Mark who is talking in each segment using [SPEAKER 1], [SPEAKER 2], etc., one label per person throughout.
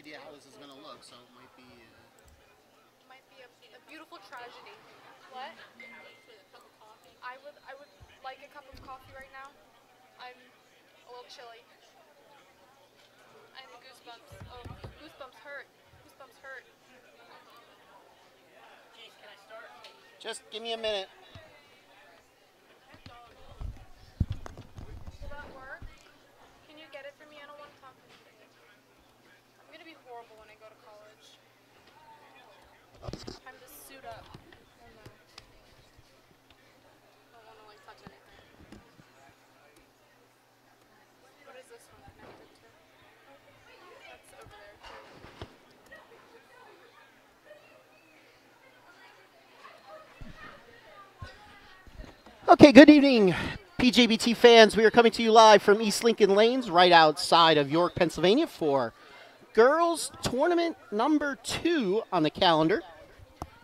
[SPEAKER 1] idea how this is going to look, so it might be...
[SPEAKER 2] Might be a beautiful tragedy. What? I would like a cup of coffee right now. I'm a little chilly. I have goosebumps. Oh, goosebumps hurt. Goosebumps hurt.
[SPEAKER 1] Just give me a minute.
[SPEAKER 2] Will that work? Can you get it for me? I don't want to talk. I'm gonna be horrible when I go to college. Time to suit up. Oh no. Don't want to like touch anything. What is this one connected to? That's over there too.
[SPEAKER 1] Okay, good evening, PJBT fans. We are coming to you live from East Lincoln Lanes, right outside of York, Pennsylvania, for girls tournament number 2 on the calendar.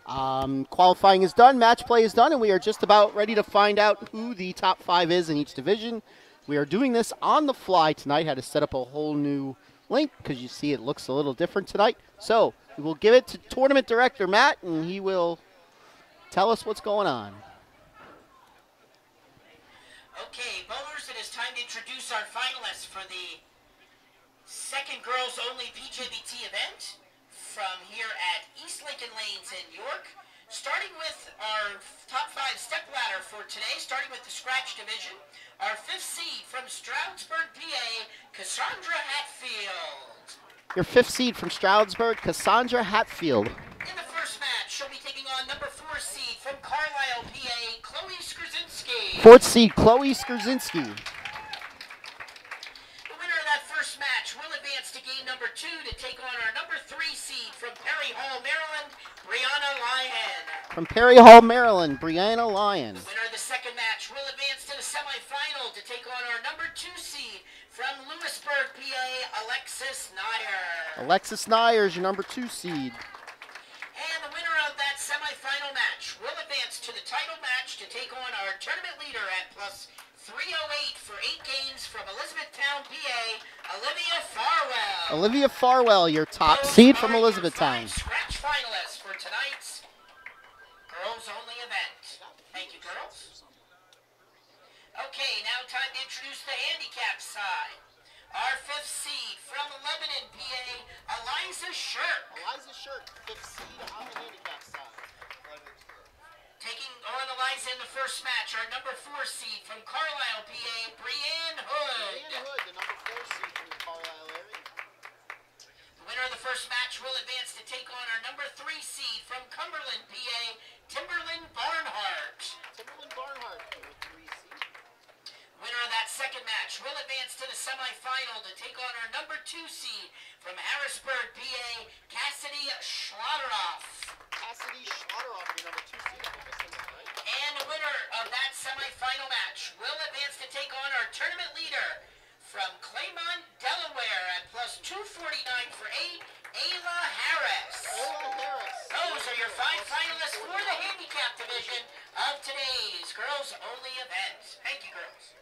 [SPEAKER 1] Qualifying is done, match play is done, and we are just about ready to find out who the top 5 is in each division. We are doing this on the fly tonight. Had to set up a whole new link because you see it looks a little different tonight. So we will give it to tournament director Matt, and he will tell us what's going on.
[SPEAKER 3] Okay, bowlers, it is time to introduce our finalists for the second girls-only PJBT event from here at East Lincoln Lanes in York. Starting with our top 5 step ladder for today, starting with the scratch division. Our 5th seed from Stroudsburg, PA, Cassandra Hatfield.
[SPEAKER 1] Your 5th seed from Stroudsburg, Cassandra Hatfield.
[SPEAKER 3] In the first match, she'll be taking on number 4 seed from Carlisle, PA, Chloe Skrzyncki.
[SPEAKER 1] 4th seed, Chloe Skrzyncki.
[SPEAKER 3] The winner of that first match will advance to game number 2 to take on our number 3 seed from Perry Hall, Maryland, Brianna Lyon.
[SPEAKER 1] From Perry Hall, Maryland, Brianna Lyon.
[SPEAKER 3] The winner of the second match will advance to the semifinal to take on our number 2 seed from Lewisburg, PA, Alexis Nyer.
[SPEAKER 1] Alexis Nyer is your number 2 seed.
[SPEAKER 3] And the winner of that semifinal match will advance to the title match to take on our tournament leader at plus 308 for 8 games from Elizabethtown, PA, Olivia Farwell.
[SPEAKER 1] Olivia Farwell, your top seed from Elizabethtown.
[SPEAKER 3] Scratch finalists for tonight's girls-only event. Thank you, girls. Okay, now time to introduce the handicap side. Our 5th seed from Lebanon, PA, Eliza Shirk.
[SPEAKER 1] Eliza Shirk, 5th seed on the handicap side.
[SPEAKER 3] Taking on Eliza in the first match, our number 4 seed from Carlisle, PA, Brianne Hood.
[SPEAKER 1] Brianne Hood, the number 4 seed from the Carlisle area.
[SPEAKER 3] The winner of the first match will advance to take on our number 3 seed from Cumberland, PA, Timberland Barnhart.
[SPEAKER 1] Timberland Barnhart, number 3 seed.
[SPEAKER 3] Winner of that second match will advance to the semifinal to take on our number 2 seed from Harrisburg, PA, Cassidy Schlotteroff.
[SPEAKER 1] Cassidy Schlotteroff, your number 2 seed. I think I said that right.
[SPEAKER 3] And the winner of that semifinal match will advance to take on our tournament leader from Claymont, Delaware at plus 249 for 8, Ayla Harris.
[SPEAKER 1] Ayla Harris.
[SPEAKER 3] Those are your 5 finalists for the handicap division of today's girls-only event. Thank you, girls.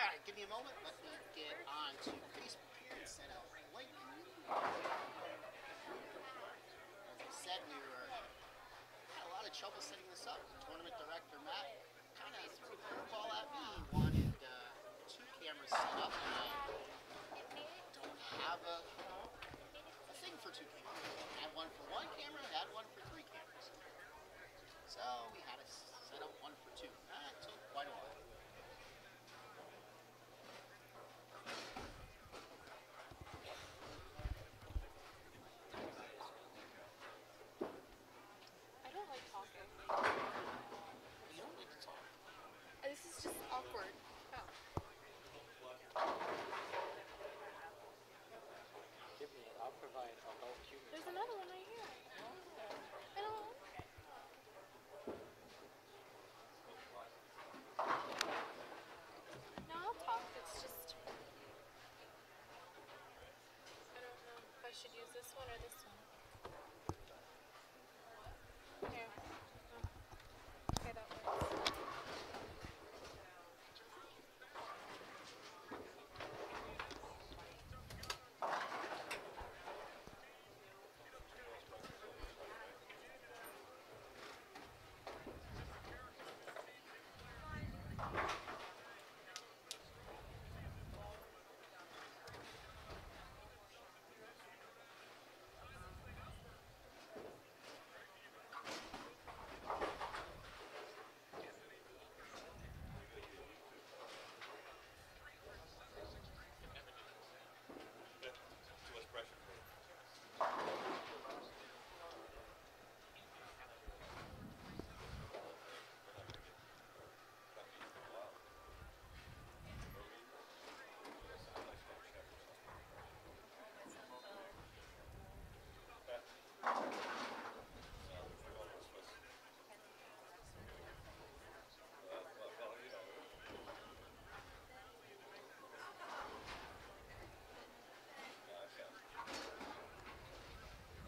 [SPEAKER 1] All right, give me a moment. Let me get on to Facebook here and set up a link. As I said, we were had a lot lot of trouble setting this up. Tournament director Matt kind of threw a curveball at me. He wanted 2 cameras set up, and I don't have a thing for 2 cameras. I had one for 1 camera, I had one for 3 cameras. So we had to set up one for 2. That took quite a while.
[SPEAKER 2] I don't like talking.
[SPEAKER 1] You don't need to talk.
[SPEAKER 2] This is just awkward. Oh.
[SPEAKER 4] Give me it. I'll provide a whole human.
[SPEAKER 2] There's another one right here. I don't. No, I'll talk. It's just. I don't know if I should use this one or this one. Here. Oh. Okay, that works.
[SPEAKER 4] Too much pressure for it.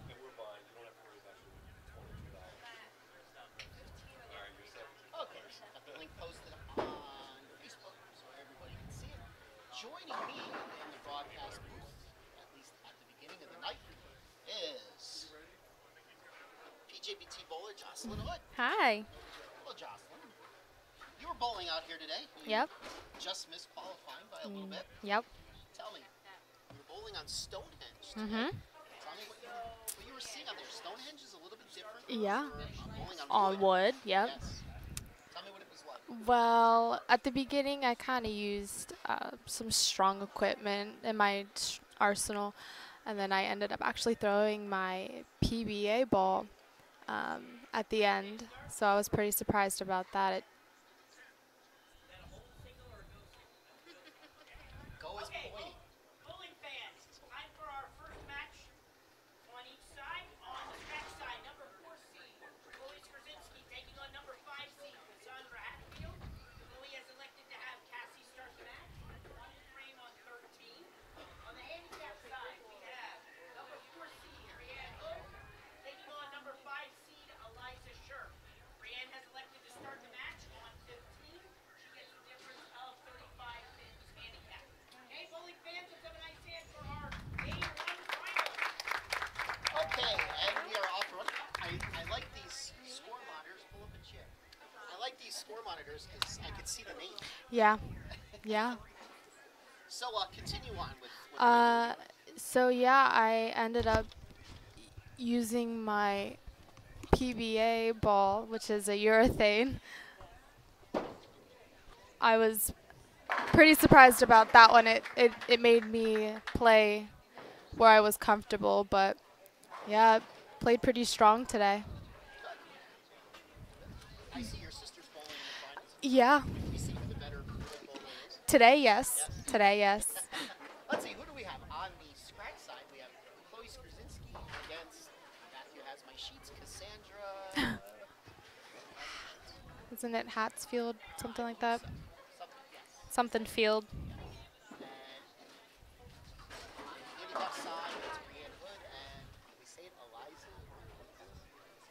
[SPEAKER 4] And we're buying. You don't have to worry about your $22. All right, you're set.
[SPEAKER 1] Okay, so got the link posted on Facebook so everybody can see it. Joining me in the broadcast booth, at least at the beginning of the night, is PJBT bowler Jocelyn Hood.
[SPEAKER 5] Hi.
[SPEAKER 1] Hello, Jocelyn. You were bowling out here today. You
[SPEAKER 5] Yep.
[SPEAKER 1] just missed qualifying by a little bit.
[SPEAKER 5] Yep.
[SPEAKER 1] Tell me, you were bowling on Stonehenge today.
[SPEAKER 5] Mhm.
[SPEAKER 1] Tell me what you were seeing out there. Stonehenge is a little bit different.
[SPEAKER 5] Yeah.
[SPEAKER 1] From bowling
[SPEAKER 5] On wood. Yep.
[SPEAKER 1] Yes. Tell me what it was like.
[SPEAKER 5] Well, at the beginning, I kind of used some strong equipment in my arsenal, and then I ended up actually throwing my PBA ball at the end. So I was pretty surprised about that.
[SPEAKER 1] Go as
[SPEAKER 3] Okay,
[SPEAKER 1] pointy.
[SPEAKER 3] bowling fans, time for our first match. On each side, on the scratch side, number 4 seed, Chloe Skrzyncki taking on number 5 seed, Cassandra Hatfield. Chloe has elected to have Cassie start the match. One frame on 13. On the handicap side, we have number 4 seed, Brianne O, taking on number 5 seed, Eliza Scherf. Brianne has elected to start the match on 15. She gets a difference of 35 pins handicap. Hey, bowling fans, let's have a nice hand for our A1 final.
[SPEAKER 1] Okay, and we are off running. I like these score monitors. Pull up a chair. I like these score monitors because I can see the name.
[SPEAKER 5] Yeah. Yeah.
[SPEAKER 1] So continue on with
[SPEAKER 5] So yeah, I ended up using my PBA ball, which is a urethane. I was pretty surprised about that one. It made me play where I was comfortable, but yeah, played pretty strong today.
[SPEAKER 1] I see your sister's bowling in the finals.
[SPEAKER 5] Yeah.
[SPEAKER 1] We see who the better bowler is.
[SPEAKER 5] Today, yes.
[SPEAKER 1] Yes.
[SPEAKER 5] Today, yes.
[SPEAKER 1] Let's see, who do we have? On the scratch side, we have Chloe Skrzyncki against, Matthew has my sheets, Cassandra.
[SPEAKER 5] Isn't it Hatsfield? Something like that.
[SPEAKER 1] Something, yes.
[SPEAKER 5] Something field.
[SPEAKER 1] And on the handicap side, it's Brianne Hood and we say it Eliza.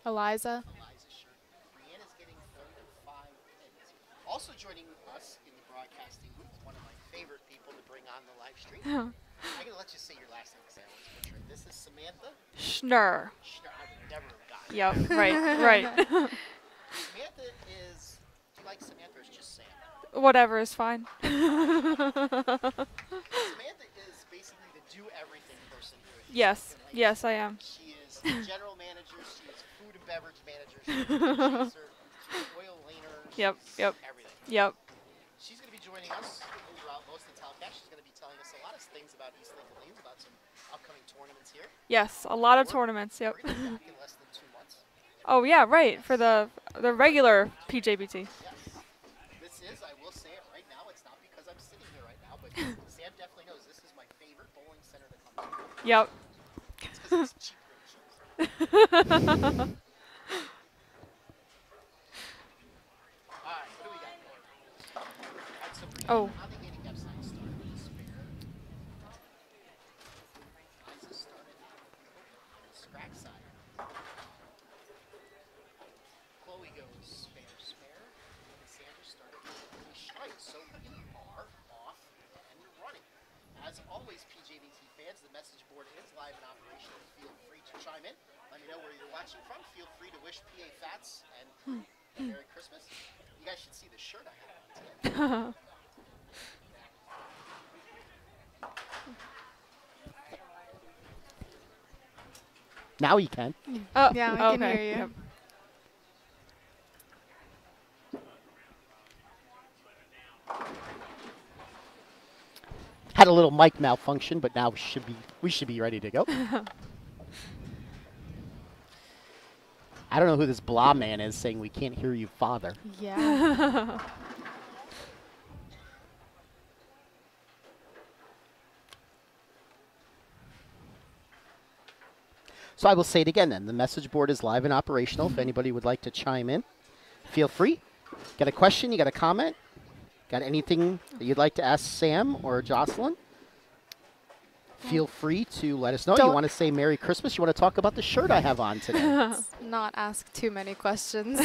[SPEAKER 5] Eliza.
[SPEAKER 1] Eliza Scherf. Brianne is getting 35 pins. Also joining us in the broadcasting booth, one of my favorite people to bring on the live stream. I'm going to let you say your last name because I always butcher it. This is Samantha
[SPEAKER 5] Schnur.
[SPEAKER 1] Schnur. I would never have gotten
[SPEAKER 6] Yep. Right. Right.
[SPEAKER 1] Samantha is, do you like Samantha or is just Sam?
[SPEAKER 6] Whatever is fine.
[SPEAKER 1] Samantha is basically the do-everything person here at
[SPEAKER 6] Yes.
[SPEAKER 1] East Lincoln Lakes.
[SPEAKER 6] Yes, I am.
[SPEAKER 1] She is general manager, she is food and beverage manager, she's a chaser, she's an oil laner,
[SPEAKER 6] Yep.
[SPEAKER 1] she's
[SPEAKER 6] Yep.
[SPEAKER 1] everything.
[SPEAKER 6] Yep.
[SPEAKER 1] She's going to be joining us throughout most of the telecast. She's going to be telling us a lot of things about East Lincoln Lanes, about some upcoming tournaments here.
[SPEAKER 6] Yes, a lot of
[SPEAKER 1] We're-
[SPEAKER 6] tournaments. Yep.
[SPEAKER 1] We're going to be back in less than 2 months.
[SPEAKER 6] Oh yeah, right. For the regular PJBT.
[SPEAKER 1] Yes. This is, I will say it right now, it's not because I'm sitting here right now, but Sam definitely knows this is my favorite bowling center to come to.
[SPEAKER 6] Yep.
[SPEAKER 1] It's because it's cheap ratios. All right, what do we got? All right, so Brianna,
[SPEAKER 6] Oh.
[SPEAKER 1] how the handicap sign started with a spare. Liza started on the scratch side. Chloe goes spare, spare. And Sandra started with a strike. So we are off and running. As always, PJBT fans, the message board is live and operational. Feel free to chime in. Let me know where you're watching from. Feel free to wish PA Fats and a Merry Christmas. You guys should see the shirt I have on today. Now you can.
[SPEAKER 6] Oh,
[SPEAKER 5] Yeah, we can
[SPEAKER 6] okay.
[SPEAKER 5] hear you.
[SPEAKER 6] Yep.
[SPEAKER 1] Had a little mic malfunction, but now we should be ready to go. I don't know who this blah man is saying we can't hear you, father.
[SPEAKER 5] Yeah.
[SPEAKER 1] So I will say it again then. The message board is live and operational. If anybody would like to chime in, feel free. Got a question? You got a comment? Got anything that you'd like to ask Sam or Jocelyn? Feel free to let us know. You
[SPEAKER 5] Don't-
[SPEAKER 1] want to say Merry Christmas? You want to talk about the shirt I have on today?
[SPEAKER 5] Not ask too many questions.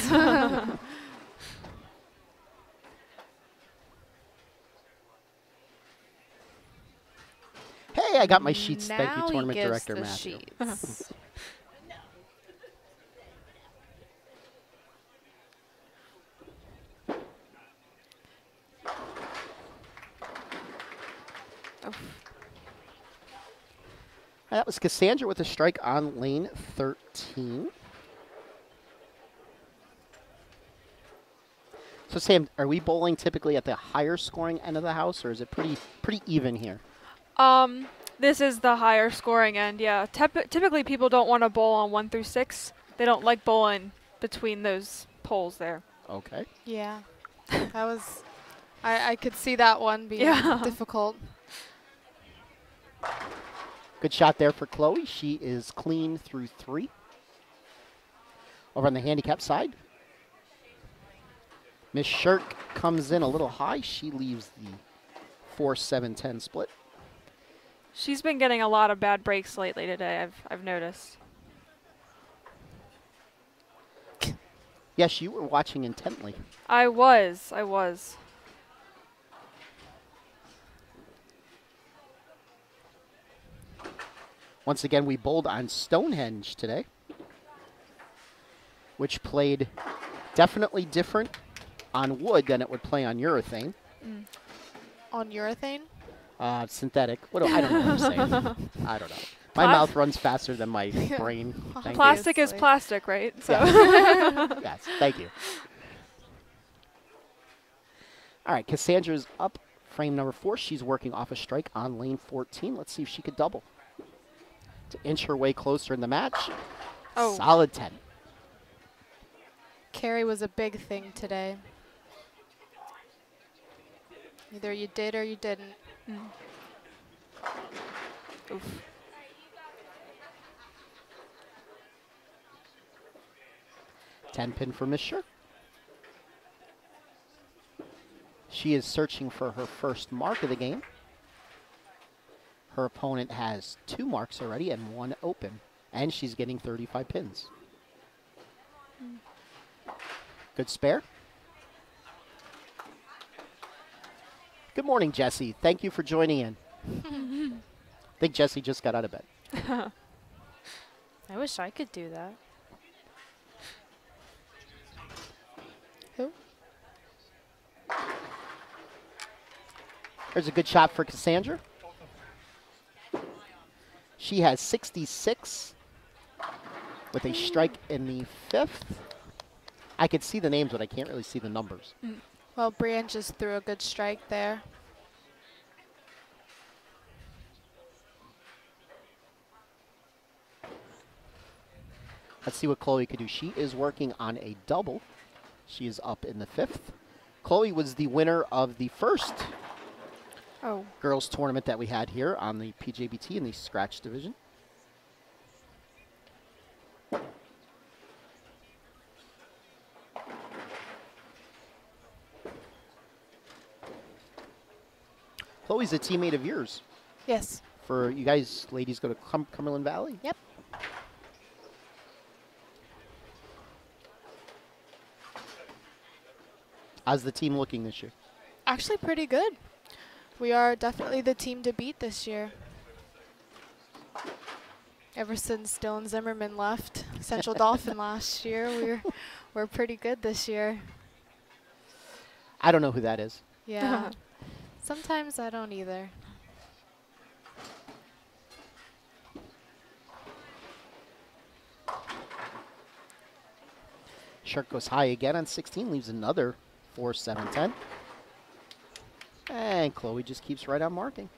[SPEAKER 1] Hey, I got my sheets. Thank you,
[SPEAKER 5] Now he
[SPEAKER 1] Tournament
[SPEAKER 5] gives
[SPEAKER 1] Director
[SPEAKER 5] the
[SPEAKER 1] Matthew.
[SPEAKER 5] sheets.
[SPEAKER 1] That was Cassandra with a strike on lane 13. So Sam, are we bowling typically at the higher scoring end of the house, or is it pretty even here?
[SPEAKER 6] This is the higher scoring end. Yeah. Typically, people don't want to bowl on 1 through 6. They don't like bowling between those poles there.
[SPEAKER 1] Okay.
[SPEAKER 5] Yeah. That was. I could see that one being
[SPEAKER 6] Yeah.
[SPEAKER 5] difficult.
[SPEAKER 1] Good shot there for Chloe. She is clean through 3. Over on the handicap side, Miss Shirk comes in a little high. She leaves the 4-7-10 split.
[SPEAKER 6] She's been getting a lot of bad breaks lately today. I've noticed.
[SPEAKER 1] Yes, you were watching intently.
[SPEAKER 6] I was.
[SPEAKER 1] Once again, we bowled on Stonehenge today, which played definitely different on wood than it would play on urethane.
[SPEAKER 5] On urethane?
[SPEAKER 1] Synthetic. I don't know what I'm saying. I don't know. My mouth runs faster than my brain. Thank you.
[SPEAKER 6] Plastic is
[SPEAKER 5] Obviously.
[SPEAKER 6] plastic, right? So.
[SPEAKER 1] Yes, thank you. All right, Cassandra's up, frame number 4. She's working off a strike on lane 14. Let's see if she could double to inch her way closer in the match.
[SPEAKER 6] Oh.
[SPEAKER 1] Solid 10.
[SPEAKER 5] Carry was a big thing today. Either you did or you didn't.
[SPEAKER 6] Oof.
[SPEAKER 1] Ten pin for Miss Shirk. She is searching for her first mark of the game. Her opponent has 2 marks already and 1 open, and she's getting 35 pins. Good spare. Good morning, Jesse. Thank you for joining in. I think Jesse just got out of bed.
[SPEAKER 5] I wish I could do that. Who?
[SPEAKER 1] There's a good shot for Cassandra. She has 66 with a strike in the 5th. I can see the names, but I can't really see the numbers.
[SPEAKER 5] Well, Brian just threw a good strike there.
[SPEAKER 1] Let's see what Chloe could do. She is working on a double. She is up in the 5th. Chloe was the winner of the first girls tournament that we had here on the PJBT in the scratch division. Chloe's a teammate of yours.
[SPEAKER 5] Yes.
[SPEAKER 1] For you guys, ladies, go to Cumberland Valley.
[SPEAKER 5] Yep.
[SPEAKER 1] How's the team looking this year?
[SPEAKER 5] Actually pretty good. We are definitely the team to beat this year. Ever since Dylan Zimmerman left Central Dolphin last year, we're pretty good this year.
[SPEAKER 1] I don't know who that is.
[SPEAKER 5] Yeah. Sometimes I don't either.
[SPEAKER 1] Shark goes high again on 16, leaves another 4, 7, 10. And Chloe just keeps right on marking.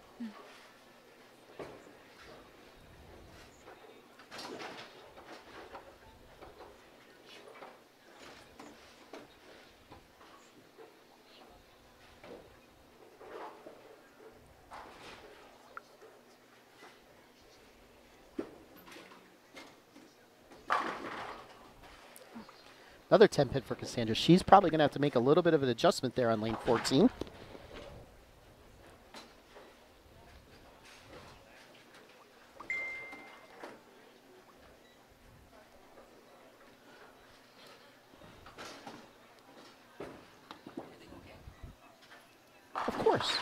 [SPEAKER 1] Another 10 pin for Cassandra. She's probably going to have to make a little bit of an adjustment there on lane 14. Of course.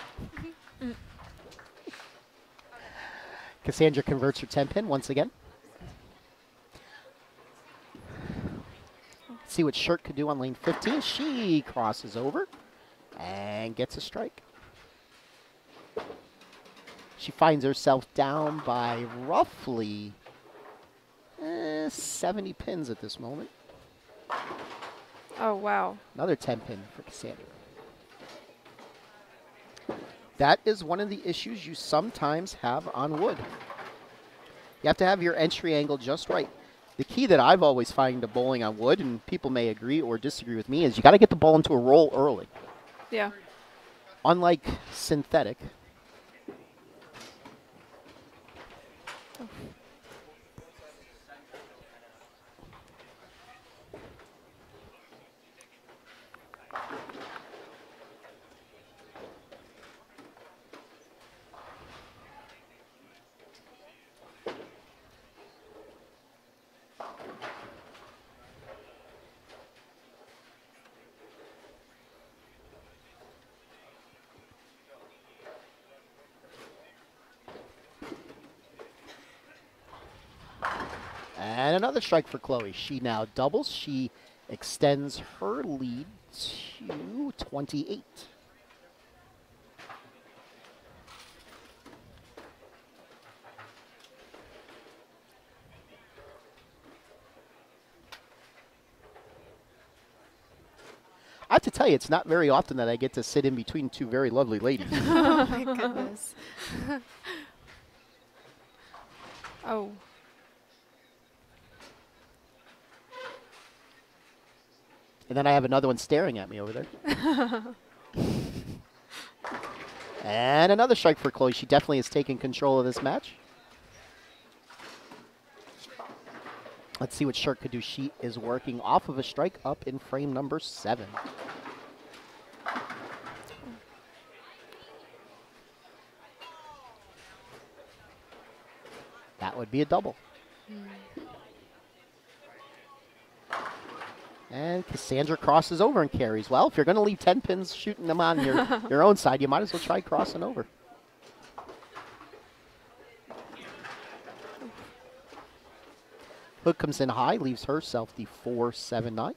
[SPEAKER 1] Cassandra converts her 10 pin once again. See what Shirk could do on lane 15. She crosses over and gets a strike. She finds herself down by roughly 70 pins at this moment.
[SPEAKER 6] Oh, wow.
[SPEAKER 1] Another 10 pin for Cassandra. That is one of the issues you sometimes have on wood. You have to have your entry angle just right. The key that I've always found to bowling on wood, and people may agree or disagree with me, is you got to get the ball into a roll early.
[SPEAKER 6] Yeah.
[SPEAKER 1] Unlike synthetic. And another strike for Chloe. She now doubles. She extends her lead to 28. I have to tell you, it's not very often that I get to sit in between two very lovely ladies.
[SPEAKER 5] Oh my goodness.
[SPEAKER 6] Oh.
[SPEAKER 1] And then I have another one staring at me over there. And another strike for Chloe. She definitely has taken control of this match. Let's see what Shirk could do. She is working off of a strike up in frame number 7. That would be a double. And Cassandra crosses over and carries. Well, if you're going to leave 10 pins shooting them on your own side, you might as well try crossing over. Hook comes in high, leaves herself the 4-7-9.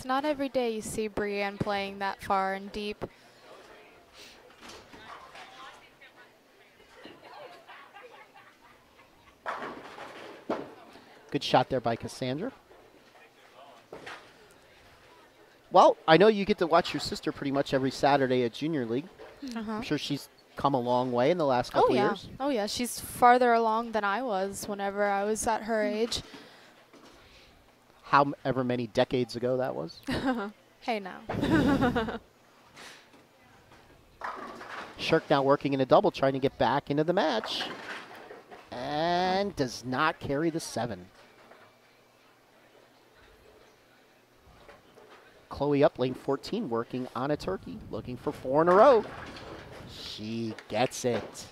[SPEAKER 5] not every day you see Brienne playing that far and deep.
[SPEAKER 1] Good shot there by Cassandra. Well, I know you get to watch your sister pretty much every Saturday at Junior League. I'm sure she's come a long way in the last couple years.
[SPEAKER 5] Oh yeah, she's farther along than I was whenever I was at her age.
[SPEAKER 1] However many decades ago that was.
[SPEAKER 5] Hey now.
[SPEAKER 1] Shirk now working in a double, trying to get back into the match. And does not carry the 7. Chloe up lane 14 working on a turkey, looking for 4 in a row. She gets it.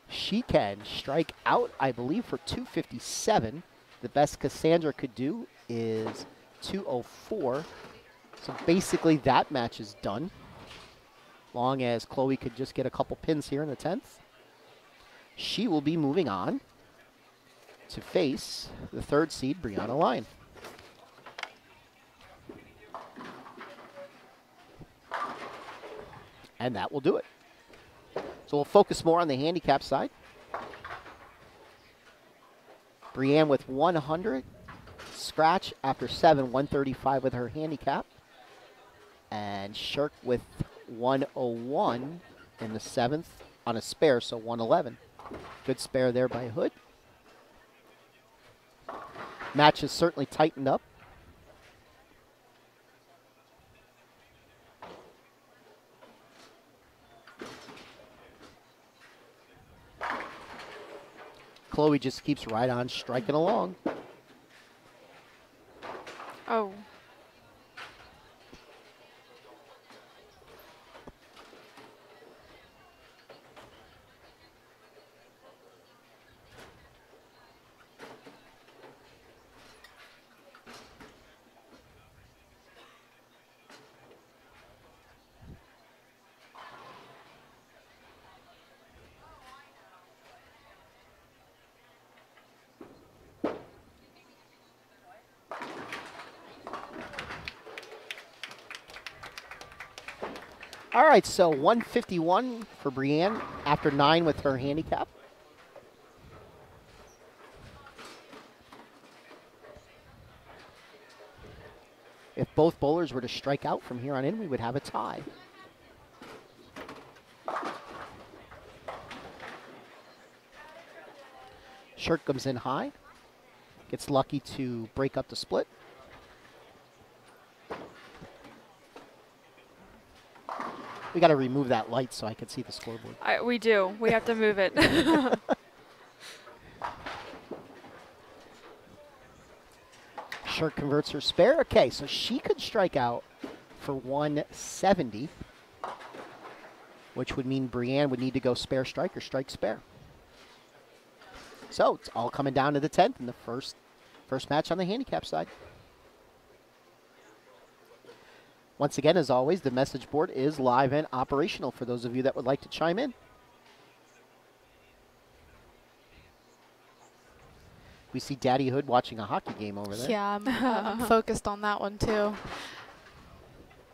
[SPEAKER 1] She can strike out, I believe, for 257. The best Cassandra could do is 204. So basically that match is done. Long as Chloe could just get a couple pins here in the 10th. She will be moving on to face the 3rd seed, Brianna Lyon. And that will do it. So we'll focus more on the handicap side. Brienne with 100. Scratch after 7, 135 with her handicap. And Shirk with 101 in the 7th on a spare, so 111. Good spare there by Hood. Match has certainly tightened up. Chloe just keeps right on striking along.
[SPEAKER 6] Oh.
[SPEAKER 1] All right, so 151 for Brienne after 9 with her handicap. If both bowlers were to strike out from here on in, we would have a tie. Shirk comes in high, gets lucky to break up the split. We got to remove that light so I can see the scoreboard.
[SPEAKER 6] We do. We have to move it.
[SPEAKER 1] Shirk converts her spare. Okay, so she could strike out for 170, which would mean Brienne would need to go spare strike or strike spare. So it's all coming down to the 10th in the first match on the handicap side. Once again, as always, the message board is live and operational for those of you that would like to chime in. We see Daddy Hood watching a hockey game over there.
[SPEAKER 5] Yeah, I'm focused on that one too.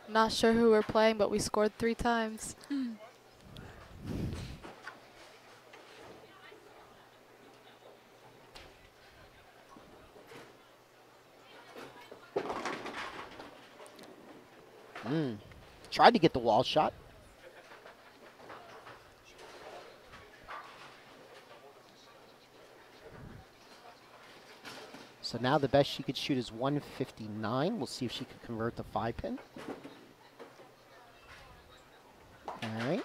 [SPEAKER 5] Not sure who we're playing, but we scored 3 times.
[SPEAKER 1] Tried to get the wall shot. So now the best she could shoot is 159. We'll see if she can convert the 5-pin. All right.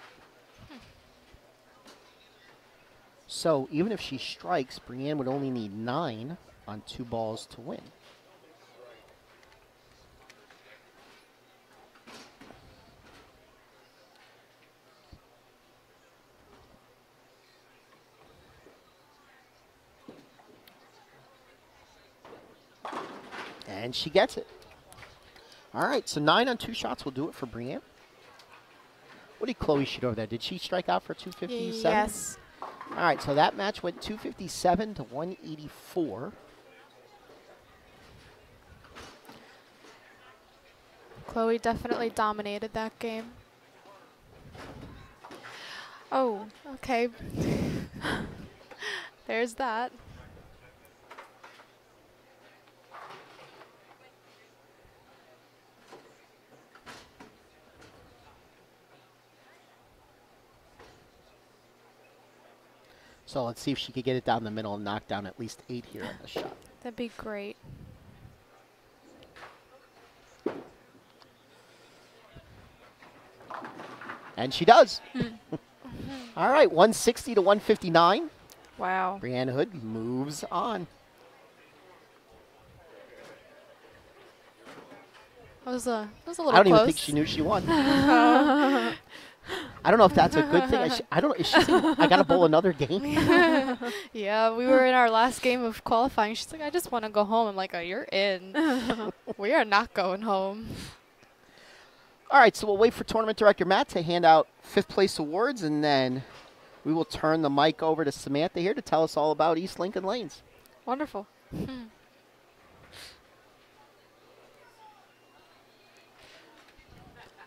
[SPEAKER 1] So even if she strikes, Brienne would only need 9 on 2 balls to win. And she gets it. All right, so 9 on 2 shots will do it for Brienne. What did Chloe shoot over there? Did she strike out for 257?
[SPEAKER 5] Yes.
[SPEAKER 1] All right, so that match went 257 to 184.
[SPEAKER 5] Chloe definitely dominated that game. Oh, okay. There's that.
[SPEAKER 1] So let's see if she could get it down the middle and knock down at least 8 here on the shot.
[SPEAKER 5] That'd be great.
[SPEAKER 1] And she does. All right, 160 to 159.
[SPEAKER 6] Wow.
[SPEAKER 1] Brianna Hood moves on.
[SPEAKER 5] That was a little
[SPEAKER 1] I don't
[SPEAKER 5] close.
[SPEAKER 1] even think she knew she won. I don't know if that's a good thing. I don't know. Is she saying, I got to bowl another game?
[SPEAKER 5] Yeah, we were in our last game of qualifying. She's like, I just want to go home. I'm like, oh, you're in. We are not going home.
[SPEAKER 1] All right, so we'll wait for Tournament Director Matt to hand out 5th place awards, and then we will turn the mic over to Samantha here to tell us all about East Lincoln Lanes.
[SPEAKER 6] Wonderful.
[SPEAKER 1] Wonder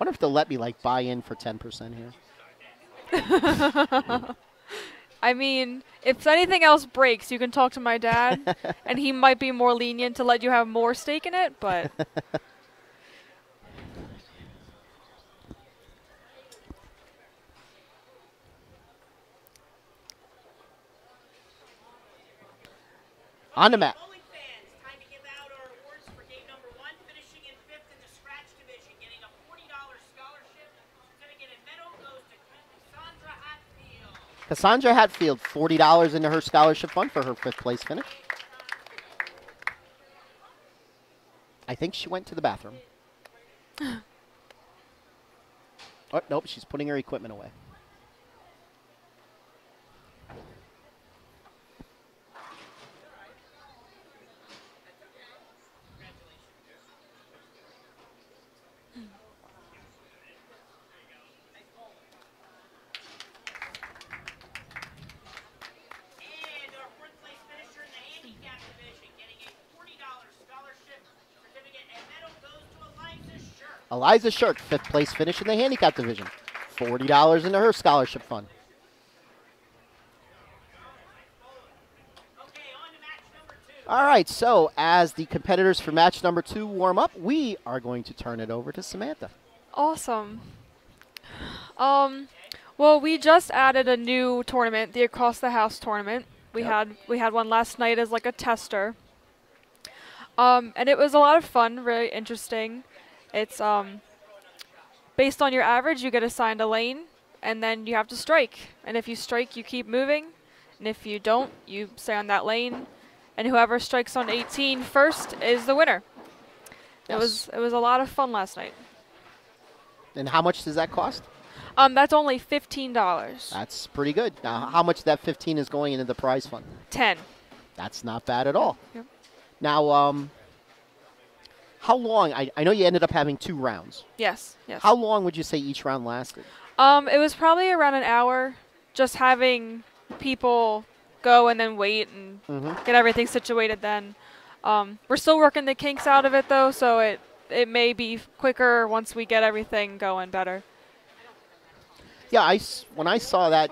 [SPEAKER 1] if they'll let me like buy in for 10% here.
[SPEAKER 6] I mean, if anything else breaks, you can talk to my dad, and he might be more lenient to let you have more stake in it, but...
[SPEAKER 1] On the mat.
[SPEAKER 3] Bowling fans, time to give out our awards for game number 1, finishing in 5th in the scratch division, getting a $40 scholarship certificate and medal goes to Cassandra Hatfield.
[SPEAKER 1] Cassandra Hatfield, $40 into her scholarship fund for her 5th place finish. I think she went to the bathroom. Oh, nope, she's putting her equipment away.
[SPEAKER 3] And our 4th place finisher in the handicap division, getting a $40 scholarship certificate and medal goes to Eliza Shirk.
[SPEAKER 1] Eliza Shirk, 5th place finish in the handicap division. $40 into her scholarship fund.
[SPEAKER 3] Okay, on to match number 2.
[SPEAKER 1] All right, so as the competitors for match number 2 warm up, we are going to turn it over to Samantha.
[SPEAKER 6] Awesome. Well, we just added a new tournament, the Across the House tournament. We had one last night as like a tester. And it was a lot of fun, really interesting. It's based on your average, you get assigned a lane, and then you have to strike. And if you strike, you keep moving. And if you don't, you stay on that lane. And whoever strikes on 18 first is the winner.
[SPEAKER 1] Yes.
[SPEAKER 6] It was a lot of fun last night.
[SPEAKER 1] And how much does that cost?
[SPEAKER 6] That's only $15.
[SPEAKER 1] That's pretty good. Now, how much of that 15 is going into the prize fund?
[SPEAKER 6] 10.
[SPEAKER 1] That's not bad at all.
[SPEAKER 6] Yep.
[SPEAKER 1] Now, how long? I know you ended up having 2 rounds.
[SPEAKER 6] Yes. Yes.
[SPEAKER 1] How long would you say each round lasted?
[SPEAKER 6] It was probably around an hour, just having people go and then wait and get everything situated then. We're still working the kinks out of it, though, so it may be quicker once we get everything going better.
[SPEAKER 1] Yeah, when I saw that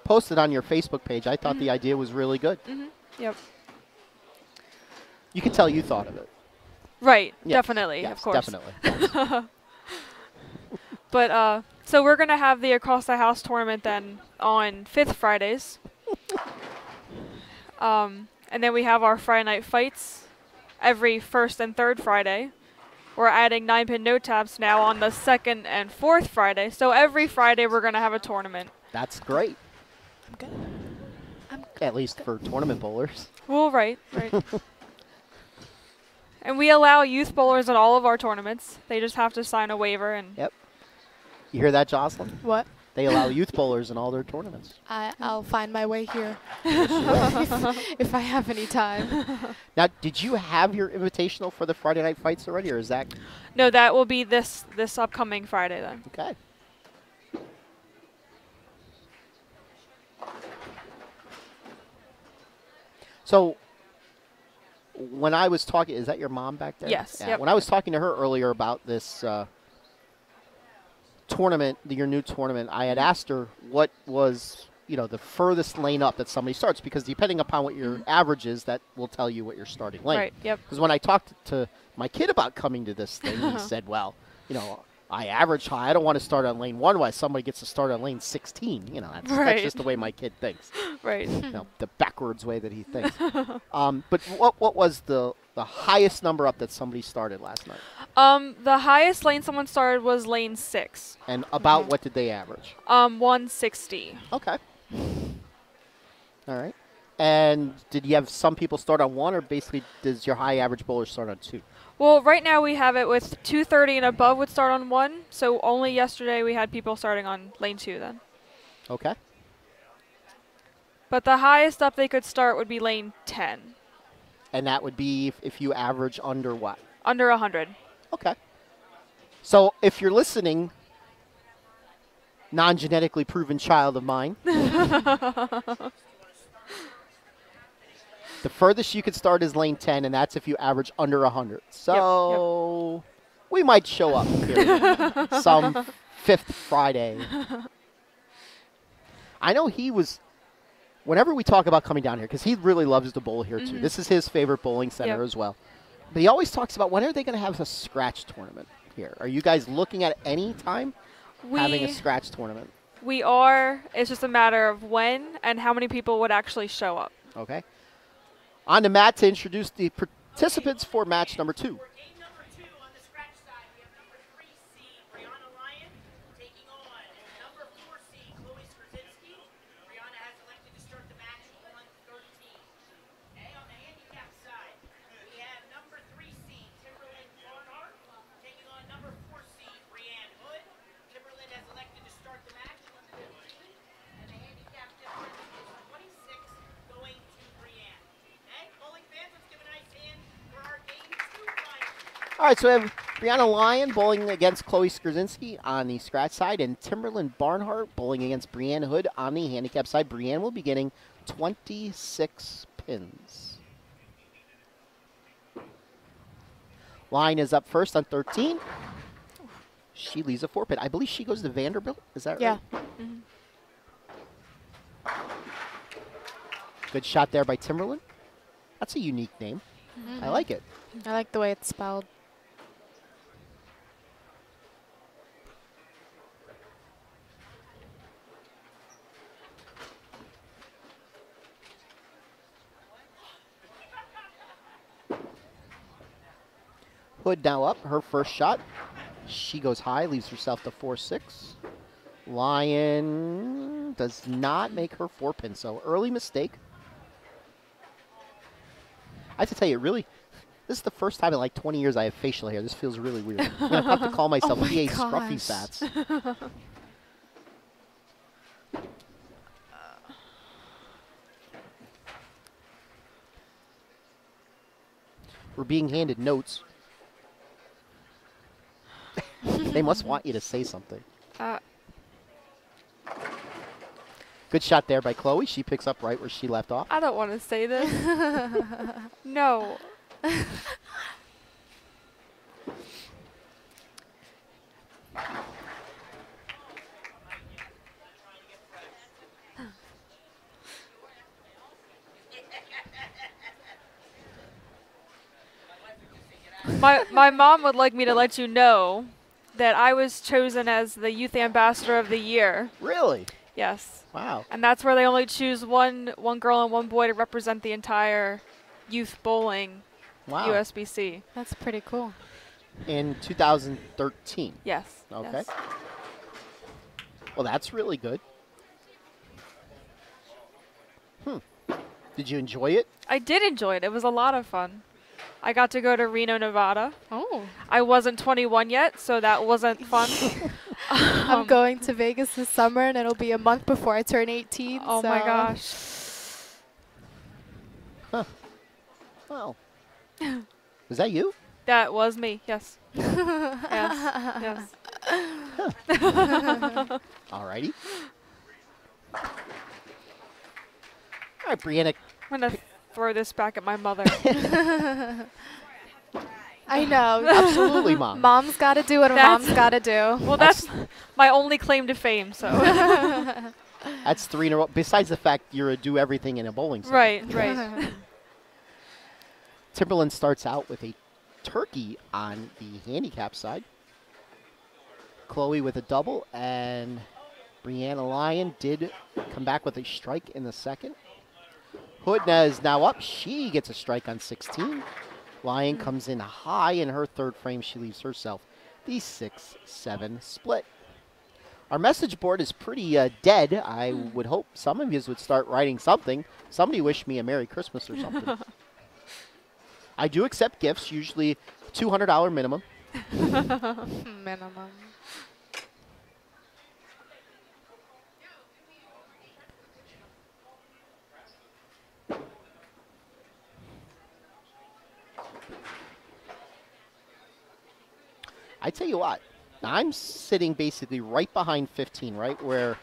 [SPEAKER 1] posted on your Facebook page, I thought the idea was really good.
[SPEAKER 6] Yep.
[SPEAKER 1] You can tell you thought of it.
[SPEAKER 6] Right.
[SPEAKER 1] Yes,
[SPEAKER 6] Definitely.
[SPEAKER 1] yes,
[SPEAKER 6] of course.
[SPEAKER 1] Definitely.
[SPEAKER 6] But so we're gonna have the Across the House tournament then on 5th Fridays. And then we have our Friday night fights every 1st and 3rd Friday. We're adding 9-pin no taps now on the 2nd and 4th Friday. So every Friday we're gonna have a tournament.
[SPEAKER 1] That's great.
[SPEAKER 5] I'm good.
[SPEAKER 1] At least for tournament bowlers.
[SPEAKER 6] Well, right. And we allow youth bowlers at all of our tournaments. They just have to sign a waiver and
[SPEAKER 1] Yep. You hear that, Jocelyn?
[SPEAKER 5] What?
[SPEAKER 1] They allow youth bowlers in all their tournaments.
[SPEAKER 5] I'll find my way here if I have any time.
[SPEAKER 1] Now, did you have your invitational for the Friday night fights already, or is that
[SPEAKER 6] no, that will be this upcoming Friday then.
[SPEAKER 1] okay? So when I was talking, is that your mom back there?
[SPEAKER 6] Yes,
[SPEAKER 1] Yeah.
[SPEAKER 6] yep.
[SPEAKER 1] When I was talking to her earlier about this tournament, your new tournament, I had asked her what was, the furthest lane up that somebody starts, because depending upon what your average is, that will tell you what your starting lane.
[SPEAKER 6] Right, yep.
[SPEAKER 1] Because when I talked to my kid about coming to this thing, he said, well, I average high. I don't want to start on lane 1 while somebody gets to start on lane 16. That's
[SPEAKER 6] Right.
[SPEAKER 1] just the way my kid thinks.
[SPEAKER 6] Right.
[SPEAKER 1] The backwards way that he thinks. But what was the highest number up that somebody started last night?
[SPEAKER 6] The highest lane someone started was lane 6.
[SPEAKER 1] And about what did they average?
[SPEAKER 6] 160.
[SPEAKER 1] Okay. All right. And did you have some people start on 1, or basically does your high average bowler start on 2?
[SPEAKER 6] Well, right now we have it with 230 and above would start on 1. So only yesterday we had people starting on lane 2 then.
[SPEAKER 1] Okay.
[SPEAKER 6] But the highest up they could start would be lane 10.
[SPEAKER 1] And that would be if you average under what?
[SPEAKER 6] Under 100.
[SPEAKER 1] Okay. So if you're listening, non-genetically proven child of mine, the furthest you could start is lane 10, and that's if you average under 100. So we might show up here some 5th Friday. I know he was, whenever we talk about coming down here, because he really loves to bowl here too. This is his favorite bowling center as well. But he always talks about, when are they going to have a scratch tournament here? Are you guys looking at any time having a scratch tournament?
[SPEAKER 6] We are. It's just a matter of when and how many people would actually show up.
[SPEAKER 1] Okay. On the mat to introduce the participants for match number 2.
[SPEAKER 3] For game number 2 on the scratch side, we have number 3 seed Brianna Lyon taking on number 4 seed Chloe Skrzyncki. Brianna has elected to start the match on 13. Okay, on the handicap side, we have number 3 seed Timberland Barnhart taking on number 4 seed Brianne Hood. Timberland has elected to start the match on 15, and the handicap difference is 26 going to Brianne. Okay, bowling fans, let's give a nice hand for our game 2 final.
[SPEAKER 1] All right, so we have Brianna Lyon bowling against Chloe Skrzyncki on the scratch side, and Timberland Barnhart bowling against Brianne Hood on the handicap side. Brianne will be getting 26 pins. Lyon is up first on 13. She leaves a 4-pin. I believe she goes to Vanderbilt. Is that right? Good shot there by Timberland. That's a unique name. I like it.
[SPEAKER 5] I like the way it's spelled.
[SPEAKER 1] Hood now up, her first shot. She goes high, leaves herself to 4-6. Lyon does not make her 4-pin, so early mistake. I have to tell you, really, this is the first time in like 20 years I have facial hair. This feels really weird. I'm going to have to call myself PA Scruffy Sats. We're being handed notes. They must want you to say something. Good shot there by Chloe. She picks up right where she left off.
[SPEAKER 6] I don't want to say this. No. My mom would like me to let you know that I was chosen as the Youth Ambassador of the Year.
[SPEAKER 1] Really?
[SPEAKER 6] Yes.
[SPEAKER 1] Wow.
[SPEAKER 6] And that's where they only choose one girl and one boy to represent the entire youth bowling USBC.
[SPEAKER 5] That's pretty cool.
[SPEAKER 1] In 2013.
[SPEAKER 6] Yes.
[SPEAKER 1] Okay.
[SPEAKER 6] Yes.
[SPEAKER 1] Well, that's really good. Did you enjoy it?
[SPEAKER 6] I did enjoy it. It was a lot of fun. I got to go to Reno, Nevada.
[SPEAKER 5] Oh.
[SPEAKER 6] I wasn't 21 yet, so that wasn't fun.
[SPEAKER 5] I'm going to Vegas this summer, and it'll be a month before I turn 18.
[SPEAKER 6] Oh
[SPEAKER 5] so.
[SPEAKER 6] my gosh.
[SPEAKER 1] Huh. Well. Was that you?
[SPEAKER 6] That was me, yes. Yes.
[SPEAKER 1] Alrighty. All right, Brianna.
[SPEAKER 6] I'm going to throw this back at my mother.
[SPEAKER 5] I know.
[SPEAKER 1] Absolutely, Mom.
[SPEAKER 5] Mom's got to do what a
[SPEAKER 6] That's-
[SPEAKER 5] mom's got to do.
[SPEAKER 6] Well, that's my only claim to fame, so.
[SPEAKER 1] That's 3 in a row. Besides the fact you're a do everything in a bowling center.
[SPEAKER 6] Right, right.
[SPEAKER 1] Timberland starts out with a turkey on the handicap side. Chloe with a double, and Brianna Lyon did come back with a strike in the second. Hoodna is now up. She gets a strike on 16. Lyon comes in high in her third frame. She leaves herself the 6-7 split. Our message board is pretty dead. I would hope some of you would start writing something. Somebody wish me a Merry Christmas or something. I do accept gifts, usually $200 minimum.
[SPEAKER 5] Minimum.
[SPEAKER 1] I tell you what, I'm sitting basically right behind 15, right where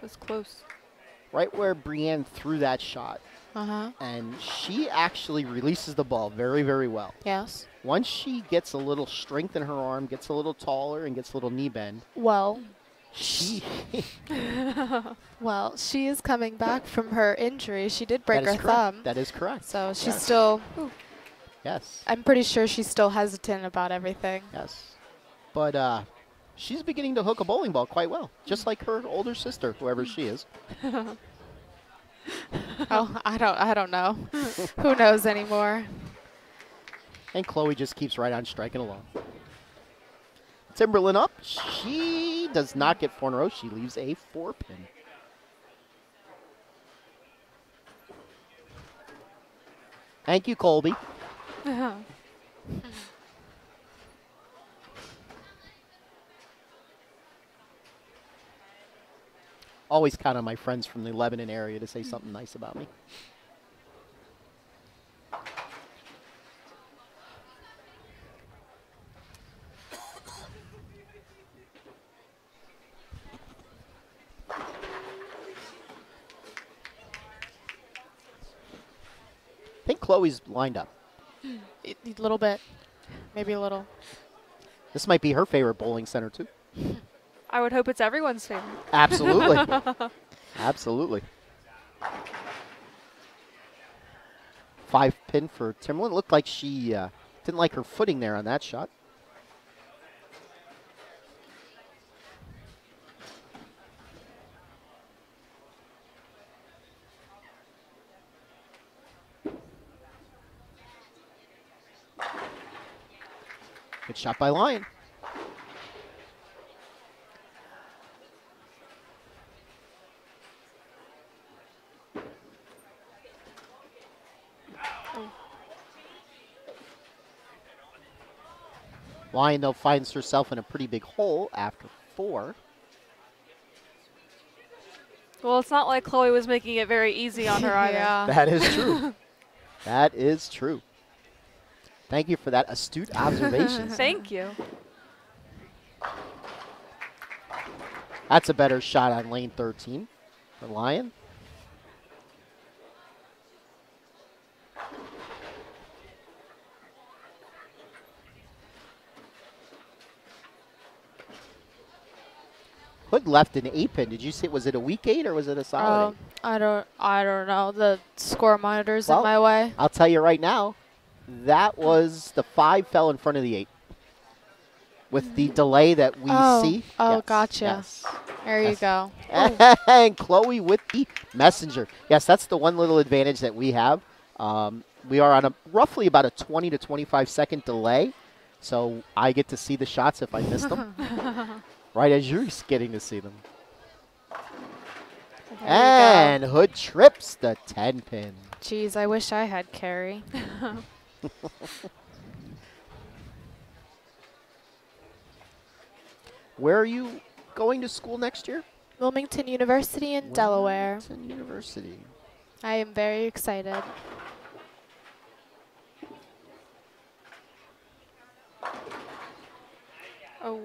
[SPEAKER 6] That's close.
[SPEAKER 1] Brianne threw that shot.
[SPEAKER 5] Uh-huh.
[SPEAKER 1] And she actually releases the ball very, very well.
[SPEAKER 5] Yes.
[SPEAKER 1] Once she gets a little strength in her arm, gets a little taller, and gets a little knee bend,
[SPEAKER 5] Well,
[SPEAKER 1] she
[SPEAKER 5] well, she is coming back from her injury. She did break
[SPEAKER 1] that
[SPEAKER 5] her
[SPEAKER 1] is correct.
[SPEAKER 5] thumb.
[SPEAKER 1] That is correct.
[SPEAKER 5] So she's
[SPEAKER 1] Yes.
[SPEAKER 5] still,
[SPEAKER 1] Yes.
[SPEAKER 5] I'm pretty sure she's still hesitant about everything.
[SPEAKER 1] Yes. But she's beginning to hook a bowling ball quite well, just like her older sister, whoever she is.
[SPEAKER 5] Oh, I don't know. Who knows anymore?
[SPEAKER 1] And Chloe just keeps right on striking along. Timberland up. She does not get 4 in a row. She leaves a 4-pin. Thank you, Colby. Always count on my friends from the Lebanon area to say something nice about me. I think Chloe's lined up.
[SPEAKER 5] A little bit. Maybe a little.
[SPEAKER 1] This might be her favorite bowling center, too.
[SPEAKER 6] I would hope it's everyone's favorite.
[SPEAKER 1] Absolutely. Absolutely. 5-pin for Timberland. Looked like she didn't like her footing there on that shot. Good shot by Lyon. Lyon, though, finds herself in a pretty big hole after 4.
[SPEAKER 6] Well, it's not like Chloe was making it very easy on her either.
[SPEAKER 5] Yeah.
[SPEAKER 1] That is true. That is true. Thank you for that astute observation.
[SPEAKER 6] Thank you.
[SPEAKER 1] That's a better shot on lane 13 for Lyon. Hood left an 8-pin. Did you see? Was it a weak 8 or was it a solid 8?
[SPEAKER 5] I don't know. The score monitor's
[SPEAKER 1] Well,
[SPEAKER 5] in my way.
[SPEAKER 1] I'll tell you right now, that was the 5 fell in front of the 8. With the delay that we see.
[SPEAKER 5] Oh,
[SPEAKER 1] Yes,
[SPEAKER 5] gotcha.
[SPEAKER 1] yes.
[SPEAKER 5] There you
[SPEAKER 1] Yes.
[SPEAKER 5] go.
[SPEAKER 1] And Chloe with the messenger. Yes, that's the one little advantage that we have. We are on a roughly about a 20 to 25 second delay. So I get to see the shots if I miss them. Right as you're getting to see them. And Hood trips the 10-pin.
[SPEAKER 5] Jeez, I wish I had carry.
[SPEAKER 1] Where are you going to school next year?
[SPEAKER 5] Wilmington University in Delaware.
[SPEAKER 1] Wilmington University.
[SPEAKER 5] I am very excited.
[SPEAKER 6] Oh.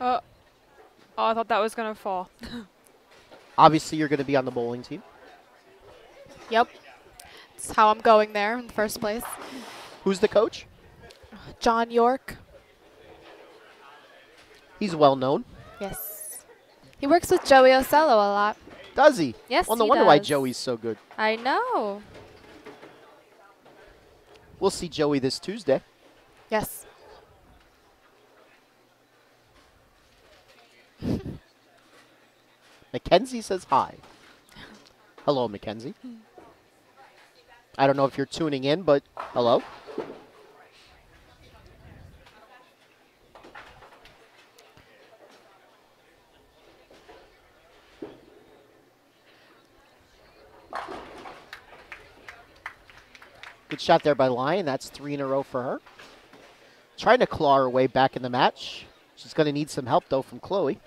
[SPEAKER 6] Oh, I thought that was going to fall.
[SPEAKER 1] Obviously, you're going to be on the bowling team.
[SPEAKER 5] Yep. That's how I'm going there in the first place.
[SPEAKER 1] Who's the coach?
[SPEAKER 5] John York.
[SPEAKER 1] He's well known.
[SPEAKER 5] Yes. He works with Joey Ocello a lot.
[SPEAKER 1] Does he?
[SPEAKER 5] Yes,
[SPEAKER 1] Well, no
[SPEAKER 5] he
[SPEAKER 1] wonder why
[SPEAKER 5] does.
[SPEAKER 1] Joey's so good.
[SPEAKER 5] I know.
[SPEAKER 1] We'll see Joey this Tuesday.
[SPEAKER 5] Yes.
[SPEAKER 1] Mackenzie says hi. Hello, Mackenzie. I don't know if you're tuning in, but hello. Good shot there by Lyon. That's 3 in a row for her. Trying to claw her way back in the match. She's going to need some help, though, from Chloe.